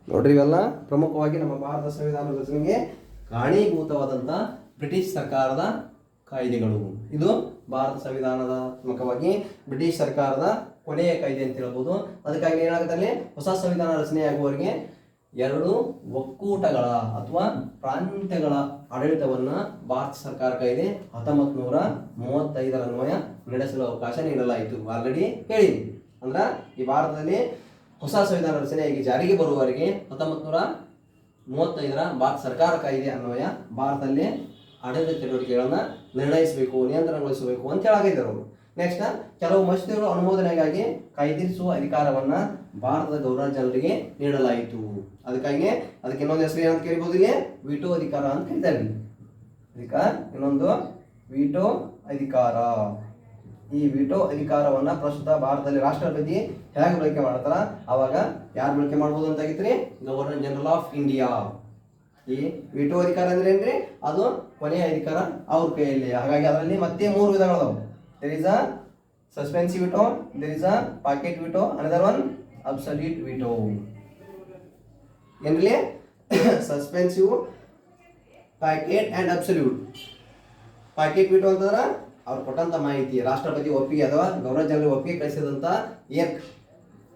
ನೋಡ್ರಿ, ಇವೆಲ್ಲ ಪ್ರಮುಖವಾಗಿ ನಮ್ಮ ಭಾರತ ಸಂವಿಧಾನ ರಚನೆಗೆ ಕಾರಣೀಭೂತವಾದಂಥ ಬ್ರಿಟಿಷ್ ಸರ್ಕಾರದ ಕಾಯ್ದೆಗಳು. ಇದು ಭಾರತ ಸಂವಿಧಾನಾತ್ಮಕವಾಗಿ ಬ್ರಿಟಿಷ್ ಸರ್ಕಾರದ ಕೊನೆಯ ಕಾಯ್ದೆ ಅಂತ ಹೇಳ್ಬೋದು. ಅದಕ್ಕಾಗಿ ಏನಾಗುತ್ತೆ, ಹೊಸ ಸಂವಿಧಾನ ರಚನೆಯಾಗುವವರೆಗೆ ಎರಡು ಒಕ್ಕೂಟಗಳ ಅಥವಾ ಪ್ರಾಂತ್ಯಗಳ ಆಡಳಿತವನ್ನ ಭಾರತ ಸರ್ಕಾರ ಕಾಯ್ದೆ 1935ರ ಅನ್ವಯ ನಡೆಸಲು ಅವಕಾಶ ನೀಡಲಾಯಿತು. ಆಲ್ರೆಡಿ ಹೇಳಿದ್ವಿ. ಅಂದ್ರ ಈ ಭಾರತದಲ್ಲಿ ಹೊಸ ಸಂವಿಧಾನ ರಚನೆಯಾಗಿ ಜಾರಿಗೆ ಬರುವವರೆಗೆ 1935ರ ಭಾರತ ಸರ್ಕಾರ ಕಾಯ್ದೆ ಅನ್ವಯ ಭಾರತದಲ್ಲಿ ಆಡಳಿತ ಚಟುವಟಿಕೆಗಳನ್ನ ನಿರ್ಣಯಿಸಬೇಕು, ನಿಯಂತ್ರಣಗೊಳಿಸಬೇಕು ಅಂತ ಹೇಳಾಗಿದ್ದರು ಅವರು. ನೆಕ್ಸ್ಟ್, ಕೆಲವು ಮಸೂದೆಗಳು ಅನುಮೋದನೆಗಾಗಿ ಕಾಯ್ದಿರಿಸುವ ಅಧಿಕಾರವನ್ನ ಭಾರತದ ಗವರ್ನರ್ ಜನರಿಗೆ ನೀಡಲಾಯಿತು. ಅದಕ್ಕೆ ಇನ್ನೊಂದು ಹೆಸರು ಏನಂತ ಕರಿಬಹುದು, ಇಲ್ಲಿ ವಿಟೋ ಅಧಿಕಾರ ಅಂತ ಕರೀತಾರೆ. ಇನ್ನೊಂದು ವಿಟೋ ಅಧಿಕಾರ. ಈ ವಿಟೋ ಅಧಿಕಾರವನ್ನ ಪ್ರಸ್ತುತ ಭಾರತದಲ್ಲಿ ರಾಷ್ಟ್ರಪತಿ ಹೇಗೆ ಬಳಕೆ ಮಾಡ್ತಾರ, ಅವಾಗ ಯಾರು ಬಳಕೆ ಮಾಡ್ಬೋದು ಅಂತ ಆಗಿತ್ರಿ, ಗವರ್ನರ್ ಜನರಲ್ ಆಫ್ ಇಂಡಿಯಾ. ಈ ವಿಟೋ ಅಧಿಕಾರ ಅಂದ್ರೆ ಏನ್ರಿ, ಅದು ಕೊನೆಯ ಅಧಿಕಾರ ಅವ್ರ ಕೈಯಲ್ಲಿ. ಹಾಗಾಗಿ ಅದರಲ್ಲಿ ಮತ್ತೆ 3 ವಿಧಗಳದಾವು. there is a suspensive veto, there is a pocket veto, another one absolute veto. ಏನ್ರಿ, suspensive, packet and absolute. Packet veto ಅಂತಂದ್ರೆ ಅವ್ರು ಕೊಟ್ಟಂತ ಮಾಹಿತಿ, ರಾಷ್ಟ್ರಪತಿ ಒಪ್ಪಿಗೆ ಅಥವಾ ಗವರ್ನರ್ ಜನರಲ್ ಒಪ್ಪಿಗೆ ಕಳಿಸಿದಂತ ಏನ್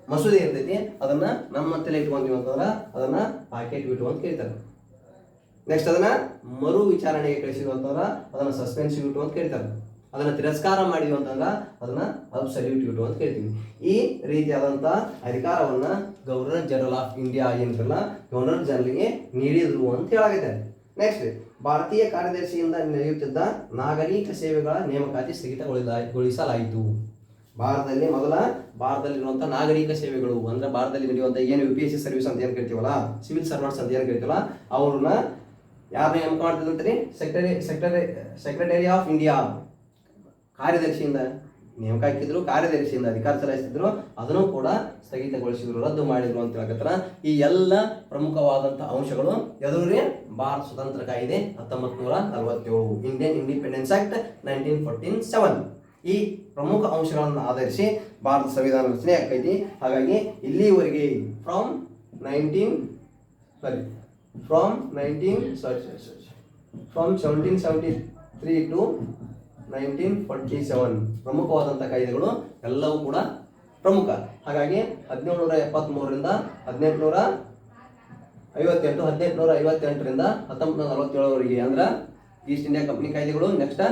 ಮಸೂದೆ ಇರ್ತೈತಿ ಅದನ್ನ ನಮ್ಮ ಮತ್ತಲ್ಲಿ ಇಟ್ಕೊಂತೀವಿ ಅಂತಂದ್ರೆ ಅದನ್ನ ಪ್ಯಾಕೆಟ್ ವಿಟೋ ಅಂತ ಕರೀತಾರೆ. ನೆಕ್ಸ್ಟ್ ಅದನ್ನ ಮರು ವಿಚಾರಣೆಗೆ ಕಳಿಸಿದ್ವು ಅಂತಂದ್ರೆ ಅದನ್ನ ಸಸ್ಪೆನ್ಸಿವ್ ಯೂಟು ಅಂತ ಕರೀತಾರೆ. ಅದನ್ನ ತಿರಸ್ಕಾರ ಮಾಡಿದ್ವಿ ಅಂತಂದ್ರೆ ಅದನ್ನ ಅಬ್ಸಲ್ಯೂಟ್ ಯೂಟು ಅಂತ ಕರಿತೀವಿ. ಈ ರೀತಿಯಾದಂಥ ಅಧಿಕಾರವನ್ನ ಗವರ್ನರ್ ಜನರಲ್ ಆಫ್ ಇಂಡಿಯಾ ಏನಿರಲ್ಲ ಗವರ್ನರ್ ಜನರಲ್ಗೆ ನೀಡಿದ್ರು ಅಂತ ಹೇಳಾಗಿದೆ. ನೆಕ್ಸ್ಟ್ ಭಾರತೀಯ ಕಾರ್ಯದರ್ಶಿಯಿಂದ ನಡೆಯುತ್ತಿದ್ದ ನಾಗರಿಕ ಸೇವೆಗಳ ನೇಮಕಾತಿ ಸ್ಥಗಿತಗೊಳಿಸಲಾಯಿತು. ಭಾರತದಲ್ಲಿರುವಂಥ ನಾಗರಿಕ ಸೇವೆಗಳು ಅಂದ್ರೆ ಭಾರತದಲ್ಲಿ ನಡೆಯುವಂಥ ಏನು UPSC ಸರ್ವಿಸ್ ಅಂತ ಏನು ಕರಿತೀವಲ್ಲ, ಸಿವಿಲ್ ಸರ್ವೆಂಟ್ಸ್ ಅಂತ ಏನು ಕರಿತೀವಲ್ಲ, ಅವ್ರನ್ನ ಯಾರನ್ನ ನೇಮಕ ಮಾಡ್ತಿದ್ದಂತ್ರಿ? ಸೆಕ್ರೆಟರಿ ಆಫ್ ಇಂಡಿಯಾ ಕಾರ್ಯದರ್ಶಿಯಿಂದ ನೇಮಕ ಹಾಕಿದ್ರು, ಕಾರ್ಯದರ್ಶಿಯಿಂದ ಅಧಿಕಾರ ಚಲಾಯಿಸ್ತಿದ್ರು, ಅದನ್ನು ಕೂಡ ಸ್ಥಗಿತಗೊಳಿಸಿದ್ರು, ರದ್ದು ಮಾಡಿದ್ರು ಅಂತ ಹೇಳಕತ್ತಾರ. ಈ ಎಲ್ಲ ಪ್ರಮುಖವಾದಂಥ ಅಂಶಗಳು ಎದುರೇ ಭಾರತ ಸ್ವತಂತ್ರ ಕಾಯ್ದೆ 1947, ಇಂಡಿಯನ್ ಇಂಡಿಪೆಂಡೆನ್ಸ್ ಆಕ್ಟ್ 1947. ಈ ಪ್ರಮುಖ ಅಂಶಗಳನ್ನು ಆಧರಿಸಿ ಭಾರತ ಸಂವಿಧಾನ ರಚನೆ ಆಕೈತಿ. ಹಾಗಾಗಿ ಇಲ್ಲಿವರೆಗೆ ಫ್ರಮ್ 1773 ಟು 1947 ಪ್ರಮುಖವಾದಂಥ ಕಾಯ್ದೆಗಳು ಎಲ್ಲವೂ ಕೂಡ ಪ್ರಮುಖ. ಹಾಗಾಗಿ 1773ರಿಂದ 1858ರಿಂದ 1947ವರೆಗೆ ಅಂದ್ರೆ ಈಸ್ಟ್ ಇಂಡಿಯಾ ಕಂಪನಿ ಕಾಯ್ದೆಗಳು. ನೆಕ್ಸ್ಟ್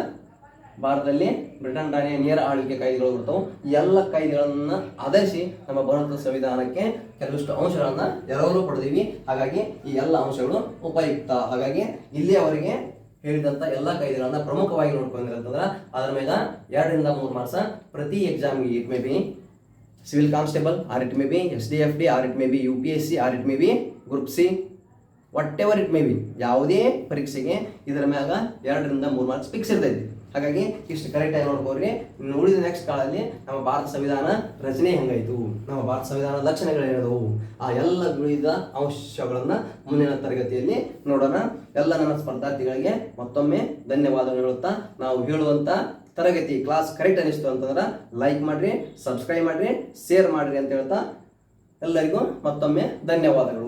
ಭಾರತದಲ್ಲಿ ಬ್ರಿಟನ್ ರಾಣಿಯ ನೇರ ಆಳ್ವಿಕೆ ಕಾಯ್ದೆಗಳು ಬರ್ತವೆ. ಈ ಎಲ್ಲ ಕಾಯ್ದೆಗಳನ್ನ ಆಧರಿಸಿ ನಮ್ಮ ಭಾರತದ ಸಂವಿಧಾನಕ್ಕೆ ಕೆಲವಿಷ್ಟು ಅಂಶಗಳನ್ನ ಎರವಲು ಪಡೆದೀವಿ. ಹಾಗಾಗಿ ಈ ಎಲ್ಲ ಅಂಶಗಳು ಉಪಯುಕ್ತ. ಹಾಗಾಗಿ ಇಲ್ಲಿಯವರೆಗೆ ಹೇಳಿದಂಥ ಎಲ್ಲ ಕಾಯ್ದೆಗಳನ್ನ ಪ್ರಮುಖವಾಗಿ ನೋಡ್ಕೊಂಡಿರಂತಂದ್ರೆ ಅದರ ಮೇಲೆ 2 ರಿಂದ 3 ಮಾರ್ಕ್ಸ್ ಪ್ರತಿ ಎಕ್ಸಾಮ್ಗೆ. It may be civil constable, or it may be SDFD, or it may be UPSC, or it may be group C, whatever it may be, ಯಾವುದೇ ಪರೀಕ್ಷೆಗೆ ಇದರ ಮ್ಯಾಗ 2 ರಿಂದ 3 ಮಾರ್ಕ್ಸ್ ಫಿಕ್ಸ್ ಇರ್ತೈತಿ. ಹಾಗಾಗಿ ಇಷ್ಟು ಕರೆಕ್ಟಾಗಿ ನೋಡ್ಕೋರಿ. ಉಳಿದ ನೆಕ್ಸ್ಟ್ ಕಾಲದಲ್ಲಿ ನಮ್ಮ ಭಾರತ ಸಂವಿಧಾನ ರಚನೆ ಹೆಂಗಾಯಿತು, ನಮ್ಮ ಭಾರತ ಸಂವಿಧಾನದ ಲಕ್ಷಣಗಳೇನದವು, ಆ ಎಲ್ಲ ಉಳಿದ ಅಂಶಗಳನ್ನು ಮುಂದಿನ ತರಗತಿಯಲ್ಲಿ ನೋಡೋಣ. ಎಲ್ಲ ನನ್ನ ಸ್ಪರ್ಧಾರ್ಥಿಗಳಿಗೆ ಮತ್ತೊಮ್ಮೆ ಧನ್ಯವಾದಗಳು ಹೇಳುತ್ತಾ, ನಾವು ಹೇಳುವಂಥ ತರಗತಿ ಕ್ಲಾಸ್ ಕರೆಕ್ಟ್ ಅನಿಸ್ತು ಅಂತಂದ್ರೆ ಲೈಕ್ ಮಾಡಿರಿ, ಸಬ್ಸ್ಕ್ರೈಬ್ ಮಾಡಿರಿ, ಶೇರ್ ಮಾಡಿರಿ ಅಂತ ಹೇಳ್ತಾ ಎಲ್ಲರಿಗೂ ಮತ್ತೊಮ್ಮೆ ಧನ್ಯವಾದಗಳು.